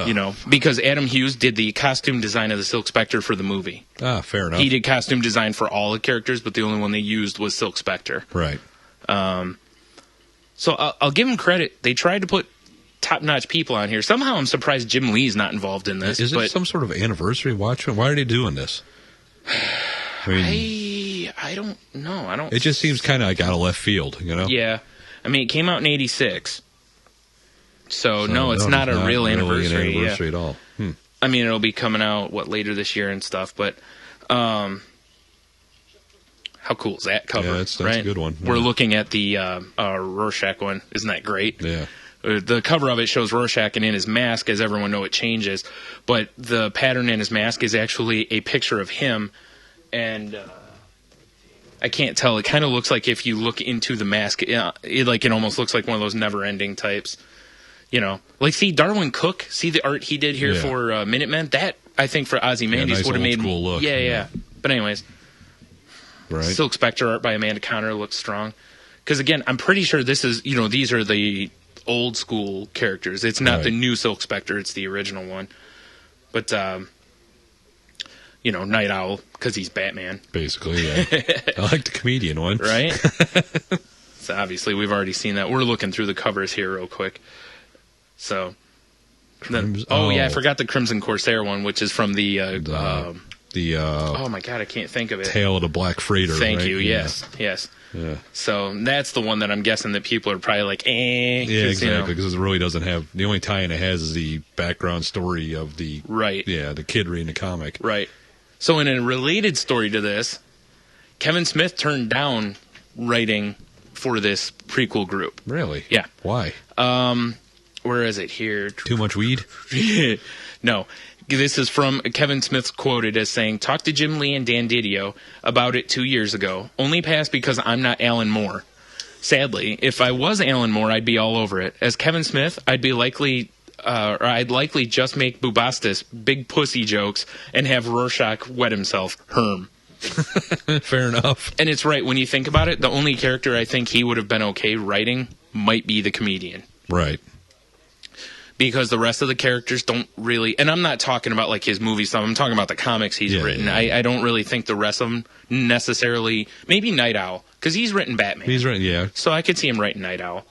You know, because Adam Hughes did the costume design of the Silk Spectre for the movie. Ah, fair enough. He did costume design for all the characters, but the only one they used was Silk Spectre. Right. So I'll give them credit. They tried to put top-notch people on here. Somehow I'm surprised Jim Lee's not involved in this. Is it some sort of anniversary watch? Why are they doing this? I mean, I don't know. It just seems kind of like out of left field, you know? Yeah. I mean, it came out in 86. So no, it's not a real anniversary. Really an anniversary at all. I mean, it'll be coming out later this year and stuff. But how cool is that cover? Yeah, that's right? a good one. We're looking at the Rorschach one. Isn't that great? Yeah. The cover of it shows Rorschach, and in his mask, as everyone knows, it changes. But the pattern in his mask is actually a picture of him, and I can't tell. It kind of looks like if you look into the mask, it almost looks like one of those never-ending types. You know, like, see Darwin Cook, see the art he did here for Minutemen? That, I think, for Ozymandias nice would have made cool look. Yeah. But anyways, right. Silk Spectre art by Amanda Connor looks strong. Because, again, I'm pretty sure this is, these are the old school characters. It's not the new Silk Spectre, it's the original one. But, Night Owl, because he's Batman. Basically, yeah. I like the comedian one. Right? So, obviously, we've already seen that. We're looking through the covers here real quick. So, I forgot the Crimson Corsair one, which is from the oh my god, I can't think of it. Tale of the Black Freighter. Thank right? you. Yes. Yeah. So that's the one that I'm guessing that people are probably like, Yeah, exactly. Because it really doesn't have the only tie-in it has is the background story of the the kid reading the comic. Right. So in a related story to this, Kevin Smith turned down writing for this prequel group. Really? Yeah. Why? Where is it here? Too much weed? No. This is from Kevin Smith's quoted as saying, "Talked to Jim Lee and Dan Didio about it 2 years ago. Only passed because I'm not Alan Moore. Sadly, if I was Alan Moore, I'd be all over it. As Kevin Smith, I'd likely just make Bubastis big pussy jokes and have Rorschach wet himself. Herm." Fair enough. And it's right. When you think about it, the only character I think he would have been okay writing might be the comedian. Right. Because the rest of the characters don't really... And I'm not talking about like his movie stuff. I'm talking about the comics he's written. Yeah. I don't really think the rest of them necessarily... Maybe Night Owl, because he's written Batman. He's written, yeah. So I could see him writing Night Owl.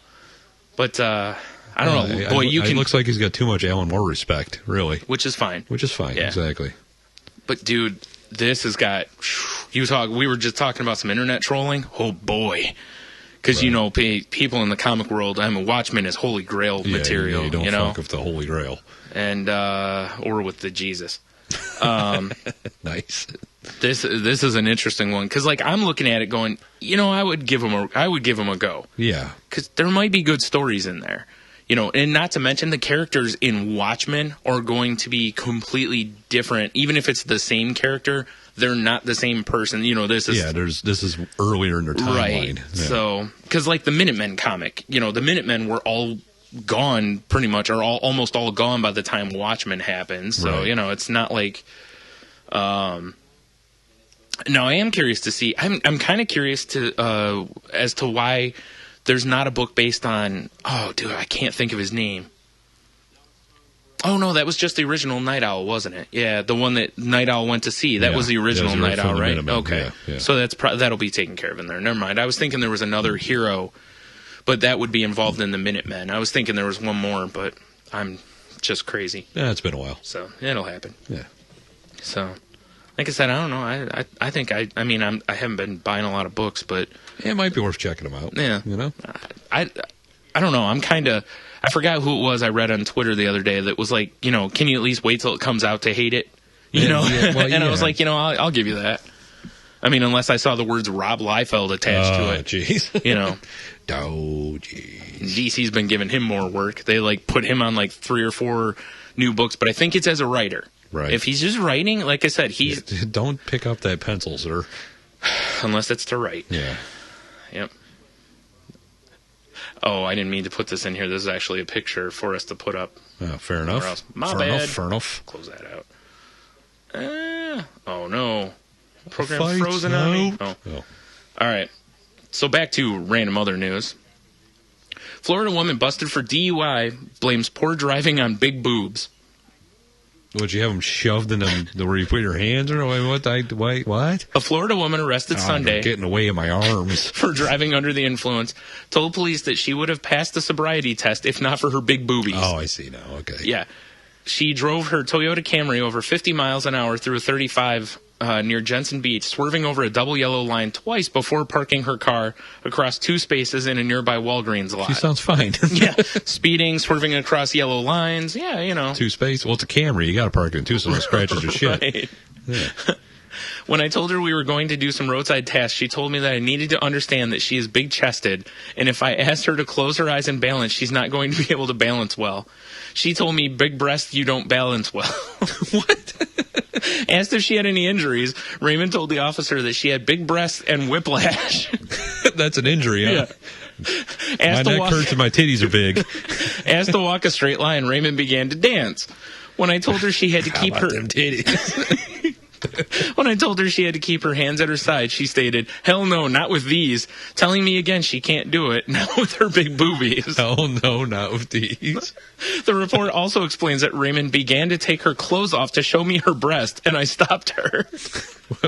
But, I don't know. Boy, it looks like he's got too much Alan Moore respect, really. Which is fine. Yeah. Exactly. But, dude, this has got... We were just talking about some internet trolling. Oh, boy. Because, people in the comic world, Watchmen is Holy Grail material. Yeah, you don't fuck with the Holy Grail. And, or with the Jesus. Nice. This is an interesting one. Because, I'm looking at it going, I would give him a go. Yeah. Because there might be good stories in there. And not to mention the characters in Watchmen are going to be completely different. Even if it's the same character, they're not the same person. This is earlier in their timeline. Right. Yeah. So, because the Minutemen comic, the Minutemen were all gone pretty much, or almost all gone by the time Watchmen happens. So, it's not like... No, I am curious to see... I'm kind of curious to as to why... There's not a book based on... Oh, dude, I can't think of his name. Oh, no, that was just the original Night Owl, wasn't it? Yeah, the one that Night Owl went to see. That was the original Night Owl, right? Okay. Yeah. So that'll be taken care of in there. Never mind. I was thinking there was another hero, but that would be involved in the Minutemen. I was thinking there was one more, but I'm just crazy. Yeah, it's been a while. So it'll happen. Yeah. So... Like I said, I don't know. I think I haven't been buying a lot of books, but it might be worth checking them out. Yeah, I don't know. I forgot who it was I read on Twitter the other day that was like, can you at least wait till it comes out to hate it? Well, and I was like, I'll give you that. I mean, unless I saw the words Rob Liefeld attached to it. Jeez. You know, Oh, jeez. DC's been giving him more work. They like put him on like 3 or 4 new books, but I think it's as a writer. Right. If he's just writing, like I said, he's Don't pick up that pencil, sir. unless it's to write. Yeah. Yep. Oh, I didn't mean to put this in here. This is actually a picture for us to put up. Fair Or enough. else. My fair bad. enough. Fair enough. Close that out. Oh no. Program Fight frozen on me. out. Oh. Oh. All right. So back to random other news. Florida woman busted for DUI blames poor driving on big boobs. Would you have them shoved in them where you put your hands or what? A Florida woman arrested Sunday Getting away in my arms. for driving under the influence told police that she would have passed the sobriety test if not for her big boobies. Oh, I see now. Okay. Yeah. She drove her Toyota Camry over 50 miles an hour through a 35 near Jensen Beach, swerving over a double yellow line twice before parking her car across 2 spaces in a nearby Walgreens lot. She sounds fine. Yeah, speeding, swerving across yellow lines. Yeah, you know. 2 space. Well, it's a Camry. You got to park it in 2 so no scratches or shit. Right. Yeah. When I told her we were going to do some roadside tests, she told me that I needed to understand that she is big-chested, and if I asked her to close her eyes and balance, she's not going to be able to balance well. She told me, big breasts, you don't balance well. What? Asked if she had any injuries, Raymond told the officer that she had big breasts and whiplash. That's an injury, huh? Yeah. My neck hurts and my titties are big. Asked to walk a straight line, Raymond began to dance. When I told her she had to keep her them titties? When I told her she had to keep her hands at her side, she stated, "Hell no, not with these." Telling me again she can't do it, not with her big boobies. Oh, no, not with these. The report also explains that Raymond began to take her clothes off to show me her breast, and I stopped her.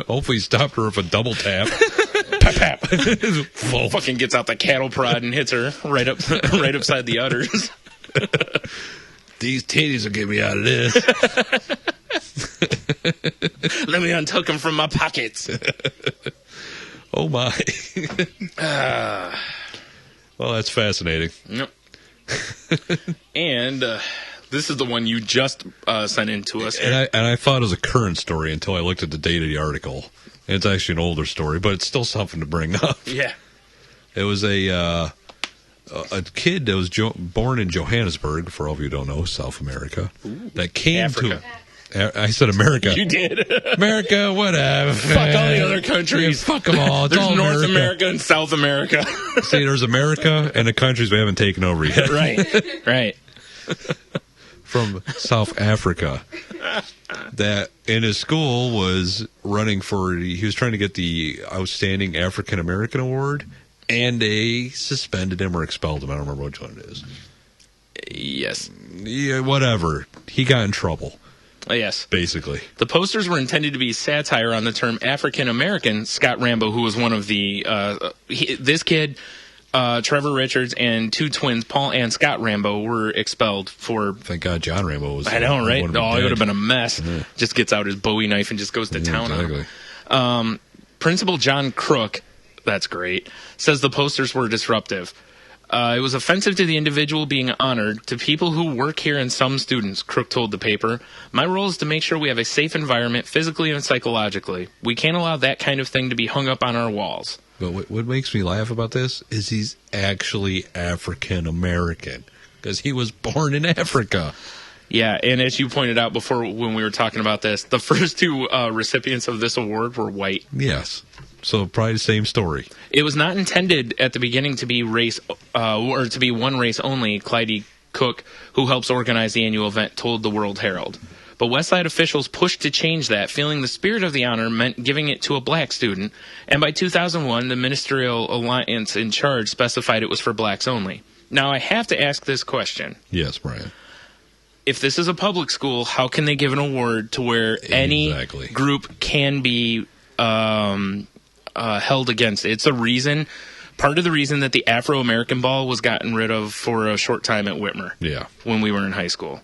Hopefully he stopped her with a double tap. Pap, pap. Full. Fucking gets out the cattle prod and hits her right upside the udders. These titties will get me out of this. Let me untuck them from my pockets. Oh, my. Well, that's fascinating. Yep. And this is the one you just sent in to us. And I thought it was a current story until I looked at the date of the article. And it's actually an older story, but it's still something to bring up. Yeah. It was a kid that was born in Johannesburg, for all of you who don't know, South America, that came Africa. I said America. You did. America, whatever. Fuck all the other countries. Yeah, fuck them all. It's There's all North America and South America. See, there's America and the countries we haven't taken over yet. Right. From South Africa. That in his school was running for, he was trying to get the Outstanding African American Award, and they suspended him or expelled him. I don't remember which one it is. Yes. Yeah, whatever. He got in trouble. Yes. Basically. The posters were intended to be satire on the term African American. Scott Rambo, who was one of the this kid, Trevor Richards, and 2 twins, Paul and Scott Rambo, were expelled for. Thank God John Rambo was. I know, right? Oh, It would have been a mess. Yeah. Just gets out his Bowie knife and just goes to town exactly. on him. Principal John Crook, that's great, says the posters were disruptive. It was offensive to the individual being honored, to people who work here and some students, Crook told the paper. My role is to make sure we have a safe environment physically and psychologically. We can't allow that kind of thing to be hung up on our walls. But what makes me laugh about this is he's actually African American because he was born in Africa. Yeah, and as you pointed out before when we were talking about this, the first 2 recipients of this award were white. Yes. So probably the same story. It was not intended at the beginning to be race or to be one race only, Clyde Cook, who helps organize the annual event, told the World Herald. But Westside officials pushed to change that, feeling the spirit of the honor meant giving it to a black student, and by 2001, the ministerial alliance in charge specified it was for blacks only. Now, I have to ask this question. Yes, Brian. If this is a public school, how can they give an award to where any group can be held against it? It's a reason, part of the reason that the Afro-American ball was gotten rid of for a short time at Whitmer. Yeah. When we were in high school.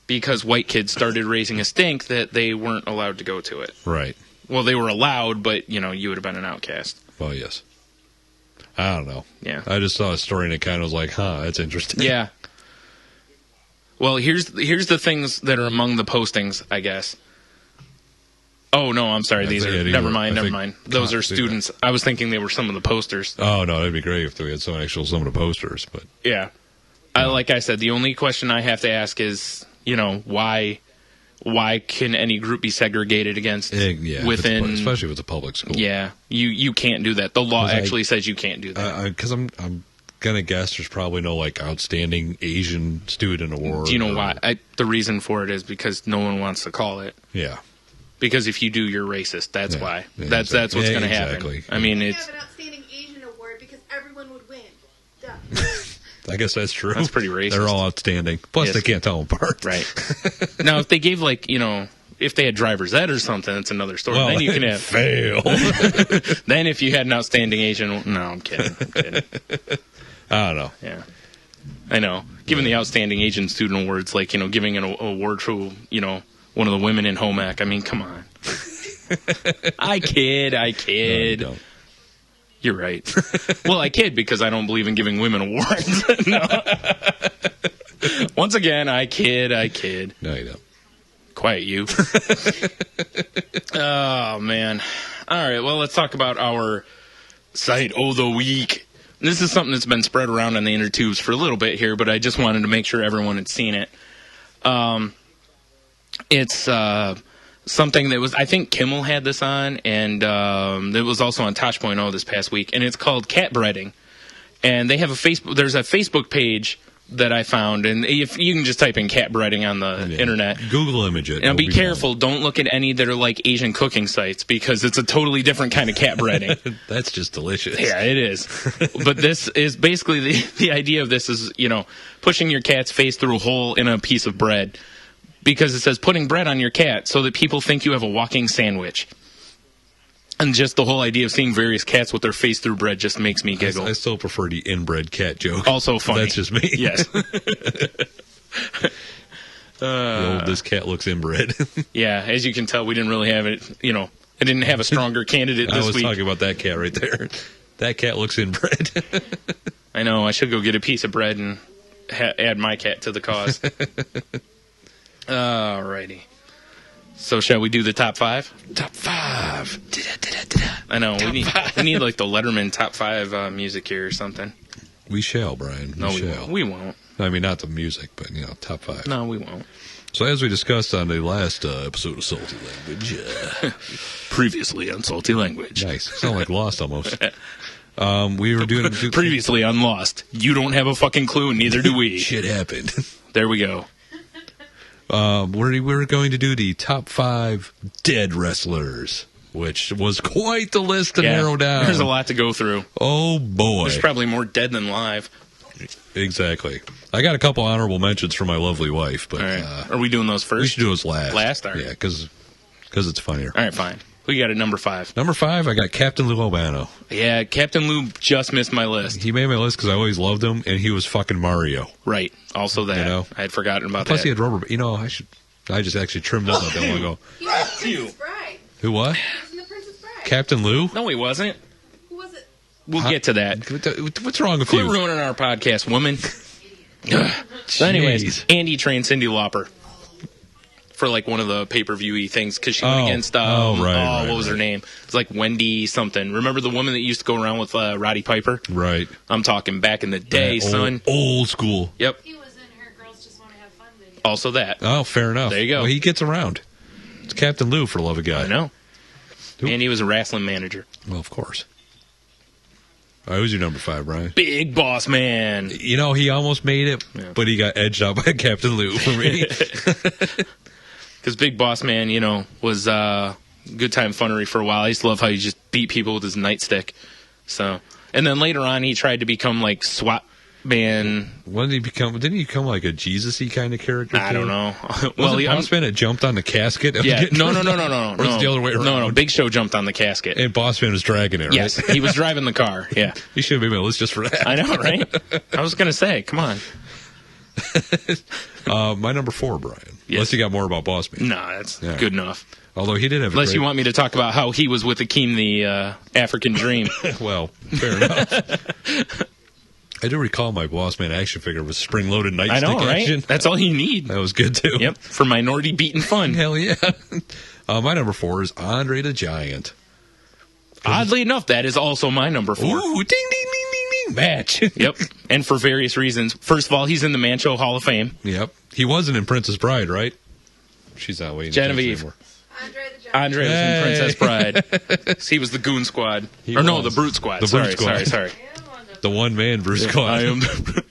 Because white kids started raising a stink that they weren't allowed to go to it. Right. Well, they were allowed, but, you would have been an outcast. Well, yes. I don't know. Yeah. I just saw a story and it kind of was like, that's interesting. Yeah. Well, here's the things that are among the postings, I guess. Oh, no, I'm sorry. These are... Never mind. Those are see students. I was thinking they were some of the posters. Oh, no, that'd be great if we had some of the posters, but... Yeah. Like I said, the only question I have to ask is, why can any group be segregated against within... especially if it's a public school. Yeah. You can't do that. The law actually says you can't do that. Because I'm going to guess there's probably no, outstanding Asian student award. Do you know why? The reason for it is because no one wants to call it. Yeah. Because if you do, you're racist. That's why. Yeah, that's what's going to happen. Exactly. I mean, We it's... have an outstanding Asian award because everyone would win. Duh. I guess that's true. That's pretty racist. They're all outstanding. Plus, Yes. they can't tell them apart. Right. Now, if they gave, if they had driver's ed or something, that's another story. Well, Then you can have... fail. Then if you had an outstanding Asian... No, I'm kidding. I don't know. Yeah. I know. Giving the outstanding Asian student awards, giving an award to, one of the women in home ec. I mean, come on. I kid. No, you don't. You're right. Well, I kid because I don't believe in giving women awards. No. Once again, I kid. No, you don't. Quiet you. Oh, man. All right, well, let's talk about our site of the week. This is something that's been spread around on the inner tubes for a little bit here, but I just wanted to make sure everyone had seen it. It's something that was, I think Kimmel had this on, and it was also on Tosh.0 this past week, and it's called cat breeding. And they have there's a Facebook page that I found, and if you can just type in cat breeding on the internet. Google image it. Now be careful, don't look at any that are like Asian cooking sites, because it's a totally different kind of cat breeding. That's just delicious. Yeah, it is. But this is basically the idea of this is, pushing your cat's face through a hole in a piece of bread. Because it says putting bread on your cat so that people think you have a walking sandwich. And just the whole idea of seeing various cats with their face through bread just makes me giggle. I still prefer the inbred cat joke. Also funny. That's just me. Yes. This cat looks inbred. Yeah, as you can tell, we didn't really have it, I didn't have a stronger candidate this I was week. talking about that cat right there. That cat looks inbred. I know, I should go get a piece of bread and add my cat to the cause. Alrighty. So shall we do the top 5? Top 5. I know, we need like the Letterman top 5 music here or something. We shall, Brian. No, shall. We won't. I mean, not the music, but, top 5. No, we won't. So as we discussed on the last episode of Salty Language. Previously on Salty Language. Nice. Sound like Lost almost. We were doing... Previously on Lost. You don't have a fucking clue, and neither do we. Shit happened. There we go. We're going to do the top 5 dead wrestlers, which was quite the list to narrow down. There's a lot to go through. Oh, boy. There's probably more dead than live. Exactly. I got a couple honorable mentions for my lovely wife, but All right. Are we doing those first? we should do those last. Last? All right. Yeah, because it's funnier. All right, fine. We got at number 5. Number 5, I got Captain Lou Albano. Yeah, Captain Lou just missed my list. He made my list because I always loved him, and he was fucking Mario. Right. Also that. I had forgotten about Plus, that. he had rubber. I just actually trimmed that not that long ago. He was in The Princess Bride. Who, what? He was in The Princess Bride. Captain Lou? No, he wasn't. Who was it? We'll get to that. What's wrong with Quit you? ruining our podcast, woman. So anyways, Jeez. Andy trained Cyndi Lauper for like one of the pay-per-view-y things because she went against right, what was her name? It's like Wendy something. Remember the woman that used to go around with Roddy Piper? Right. I'm talking back in the day, son. Old school. Yep. He was in her Girls Just Want to Have Fun video. Also that. Oh, fair enough. There you go. Well, he gets around. It's Captain Lou, for the love of God. I know. Who? And he was a wrestling manager. Well, of course. All right, who's your number 5, Brian? Big Boss Man. He almost made it, but he got edged out by Captain Lou for me. Because Big Boss Man, was good time funnery for a while. I used to love how he just beat people with his nightstick. So, and then later on, he tried to become like SWAT man. When did he become? Didn't he become like a Jesus-y kind of character? I don't know. Well, Boss Man had jumped on the casket. Yeah, no. Or was it the other way around? No. Big Show jumped on the casket. And Boss Man was dragging it. Right? Yes, he was driving the car. Yeah, he should have made my list just for that. I know, right? I was gonna say, come on. My number 4, Brian. Yes. Unless you got more about Boss Man. No, that's good enough. Although he did have. Unless you want me to talk about how he was with Akeem the African Dream. Well, fair enough. I do recall my Boss Man action figure was spring-loaded nightstick I know, right? action. That's all you need. That was good too. Yep, for minority beating fun. Hell yeah. My number 4 is Andre the Giant. Oddly enough, that is also my number 4. Ooh, ding, ding, ding, ding, ding, match. Yep. And for various reasons. First of all, he's in the Man Show Hall of Fame. Yep. He wasn't in Princess Bride, right? She's not waiting. Genevieve. Andre the Giant. Andre was in Princess Bride. He was the Goon Squad. He No, was. the Brute Squad. The Brute Squad. Sorry. The one-man Bruce Squad. I am the...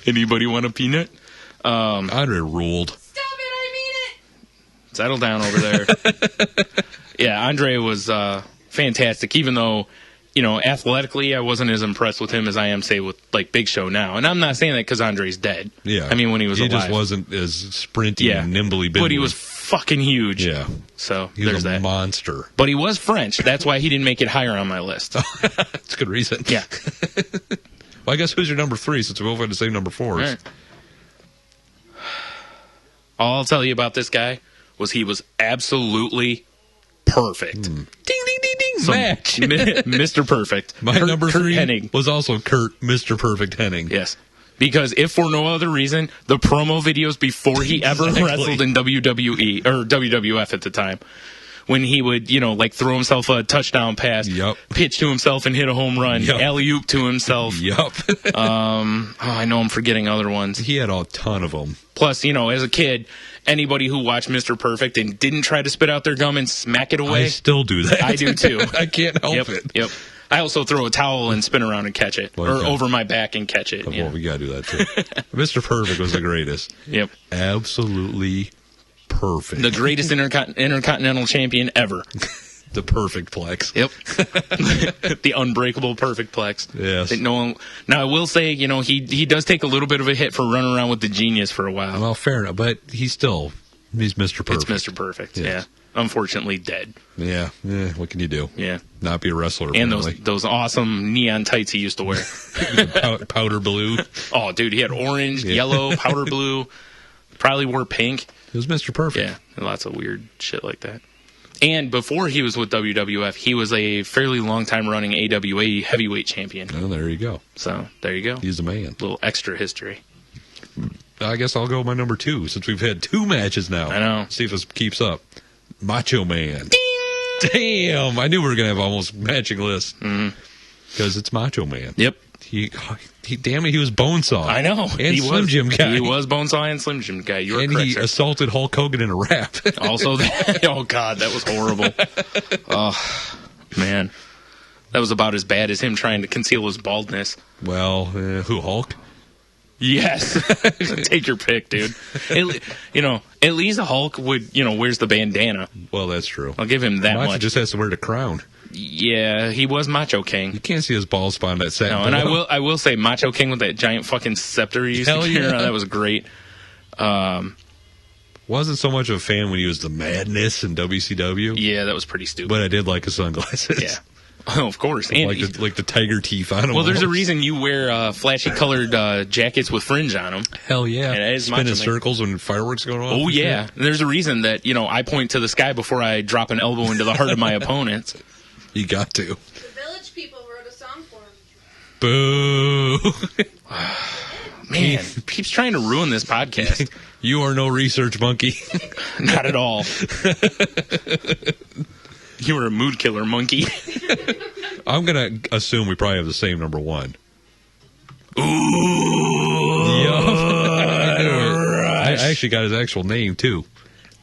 Anybody want a peanut? Andre ruled. Stop it, I mean it. Settle down over there. Yeah, Andre was fantastic, even though, athletically I wasn't as impressed with him as I am, say, with, like, Big Show now. And I'm not saying that because Andre's dead. Yeah. I mean, when he was alive. He just wasn't as sprinty and nimbly But he was fucking huge. Yeah. So, He was there's a that. monster. But he was French. That's why he didn't make it higher on my list. That's a good reason. Yeah. Well, I guess who's your number 3 since we both had the same number 4s? All right. All I'll tell you about this guy was he was absolutely perfect. Ding, ding, ding, ding, match. Mr. Perfect. My number Kurt 3 Hennig. was also Kurt, Mr. Perfect Hennig. Yes. Because if for no other reason, the promo videos before he ever Exactly. wrestled in WWE or WWF at the time, when he would, throw himself a touchdown pass, Yup. pitch to himself and hit a home run, Yup. alley-oop to himself. Yup. I know I'm forgetting other ones. He had a ton of them. Plus, as a kid, anybody who watched Mr. Perfect and didn't try to spit out their gum and smack it away, I still do that. I do too. I can't help it. Yep. I also throw a towel and spin around and catch it, Well, or okay. over my back and catch it. Well, we gotta do that too. Mr. Perfect was the greatest. Yep. Absolutely perfect. The greatest intercontinental champion ever. The perfect plex. Yep. The unbreakable perfect plex. Yes. That no one, now, I will say, he does take a little bit of a hit for running around with the genius for a while. Well, fair enough, but he's Mr. Perfect. It's Mr. Perfect, Yes. yeah. Unfortunately dead. Yeah. What can you do? Yeah. Not be a wrestler. And apparently. those awesome neon tights he used to wear. Powder blue. Oh, dude, he had orange, yellow, powder blue. Probably wore pink. It was Mr. Perfect. Yeah, and lots of weird shit like that. And before he was with WWF, he was a fairly long time running AWA heavyweight champion. Well, there you go. So there you go. He's the man. Little extra history. I guess I'll go with my number 2 since we've had 2 matches now. I know. See if this keeps up. Macho Man. Damn! I knew we were gonna have almost matching lists because it's Macho Man. Yep. He damn it, he was Bonesaw. I know. And Slim Jim guy. He was Bonesaw and Slim Jim guy. You were And correct, he sir. assaulted Hulk Hogan in a rap. Also, oh God, that was horrible. Oh, man. That was about as bad as him trying to conceal his baldness. Well, who, Hulk? Yes. Take your pick, dude. At least Hulk would, wears the bandana. Well, that's true. I'll give him that Macho much. just has to wear the crown. Yeah, he was Macho King. You can't see his bald spot on that set. No, and I will say Macho King with that giant fucking scepter he used Hell to carry yeah. around, that was great. Wasn't so much of a fan when he was the Madness in WCW, Yeah, that was pretty stupid. but I did like his sunglasses. Yeah. Oh, of course. And like the tiger teeth on him. well, there's a almost. reason you wear flashy colored jackets with fringe on them. Hell yeah. And it is Spinning Macho Man. circles when fireworks going off. Oh, and yeah. shit. There's a reason that, I point to the sky before I drop an elbow into the heart of my opponents. You got to. The Village People wrote a song for him. Boo. Man, keeps trying to ruin this podcast. You are no research monkey. Not at all. You were a mood killer, monkey. I'm going to assume we probably have the same number 1. Ooh. I actually got his actual name, too.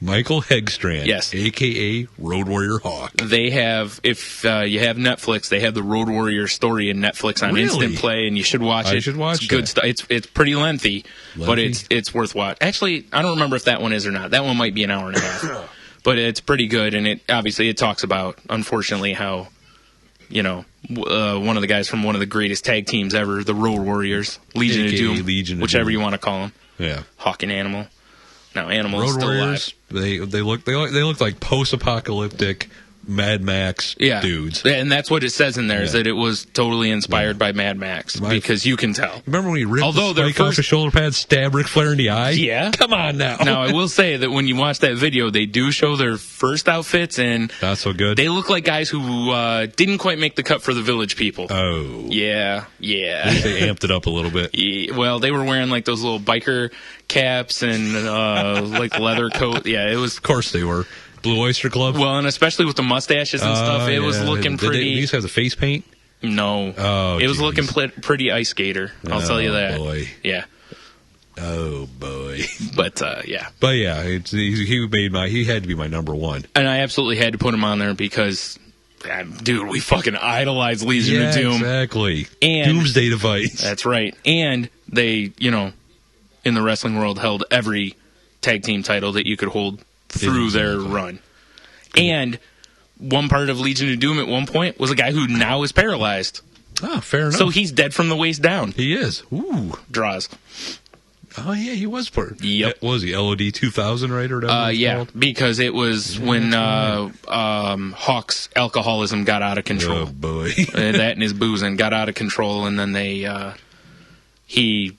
Michael Hegstrand. Yes. A.K.A. Road Warrior Hawk. They have, if you have Netflix, they have the Road Warrior story in Netflix on Really? Instant Play, and you should watch it. I should watch It's good that. stuff. It's pretty lengthy, but Lengthy? it's worth watching. Actually, I don't remember if that one is or not. That one might be an hour and a half, but it's pretty good, and it talks about, unfortunately, how one of the guys from one of the greatest tag teams ever, the Road Warriors, Legion of AKA Doom, Legion of whichever Doom. you want to call them, Yeah. Hawk and Animal. Now, Animal is Road still Warriors, alive. they look like post-apocalyptic Mad Max dudes. Yeah, and that's what it says in there, is Yeah. that it was totally inspired by Mad Max, because you can tell. Remember when he ripped Although the their spike off first- his shoulder pad, stabbed Ric Flair in the eye? Yeah. Come on now. Now, I will say that when you watch that video, they do show their first outfits, and Not so good. they look like guys who didn't quite make the cut for the Village People. Oh. Yeah. They amped it up a little bit. Yeah, well, they were wearing like those little biker caps and like leather coat. Yeah, it was. Of course they were. Blue Oyster Club. Well, and especially with the mustaches and stuff, it was yeah. looking Did pretty. These have the face paint. No. Oh, it was geez. looking pretty ice skater. I'll tell you that. Boy. Yeah. Oh boy. But yeah. But yeah, he had to be my number one. And I absolutely had to put him on there because, dude, we fucking idolize Legion of Doom. Exactly. And Doomsday Device. That's right. And they, in the wrestling world, held every tag team title that you could hold through their run. And one part of Legion of Doom at one point was a guy who now is paralyzed. Oh, fair enough. So he's dead from the waist down. He is. Ooh. Draws. Oh, yeah, he was part. Yep. What was he, LOD 2000, right? Or whatever it's Yeah, called? because it was when Hawk's alcoholism got out of control. Oh, boy. That and his boozing got out of control, and then he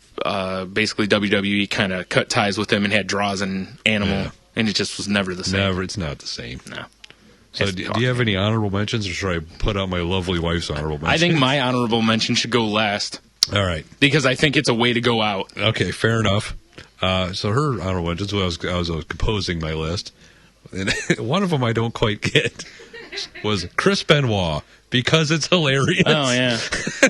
basically WWE kind of cut ties with him and had draws and Animal, Yeah. and it just was never the same. It's not the same. No. So, do you have any honorable mentions, or should I put out my lovely wife's honorable mentions? I think my honorable mention should go last All right. because I think it's a way to go out. Okay, fair enough. So her honorable mentions, I was composing my list, and one of them I don't quite get was Chris Benoit, because it's hilarious. Oh, yeah.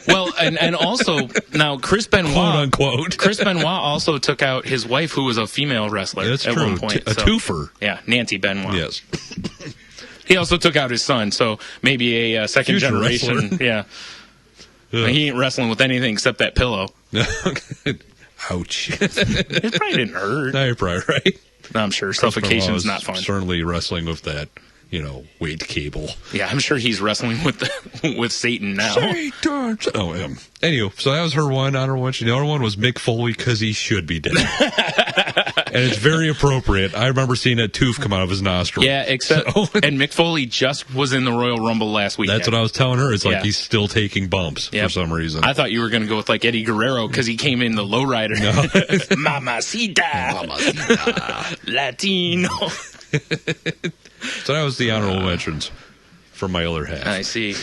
Well, and also, now Chris Benoit... Quote, unquote. Chris Benoit also took out his wife, who was a female wrestler That's at true. one point. A so- twofer. Yeah, Nancy Benoit. Yes. He also took out his son, so maybe a second Future generation. wrestler. Yeah. Ugh. He ain't wrestling with anything except that pillow. Ouch. It probably didn't hurt. No, you're probably right. I'm sure suffocation's not fun. Certainly wrestling with that, weight cable. Yeah, I'm sure he's wrestling with Satan now. Satan. Oh, anyway, so that was her one honorable mention. The other one was Mick Foley, because he should be dead. And it's very appropriate. I remember seeing that tooth come out of his nostril. Yeah, except and Mick Foley just was in the Royal Rumble last week. That's what I was telling her. It's like Yeah. he's still taking bumps Yep. for some reason. I thought you were going to go with like Eddie Guerrero because he came in the lowrider. No. Mamacita. Latino. So that was the honorable mentions from my other half. I see.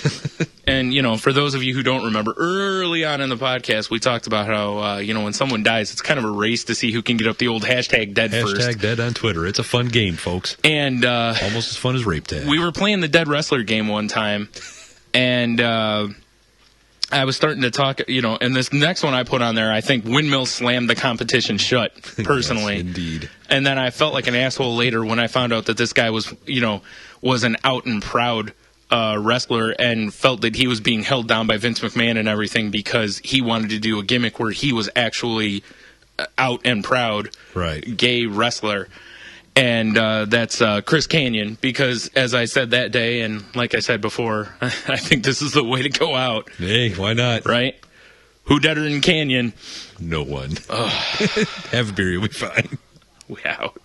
And, for those of you who don't remember, early on in the podcast, we talked about how, when someone dies, it's kind of a race to see who can get up the old hashtag dead first. Hashtag dead on Twitter. It's a fun game, folks. And Almost as fun as rape tag. we were playing the Dead Wrestler game one time, and I was starting to talk, and this next one I put on there, I think Windmill slammed the competition shut, personally. Yes, indeed. And then I felt like an asshole later when I found out that this guy was an out and proud wrestler and felt that he was being held down by Vince McMahon and everything because he wanted to do a gimmick where he was actually out and proud Right. gay wrestler. And that's Chris Canyon, because as I said that day, and like I said before, I think this is the way to go out, Hey, why not? right? Who deader than Canyon? No one. Have a beer, you'll be fine. We out.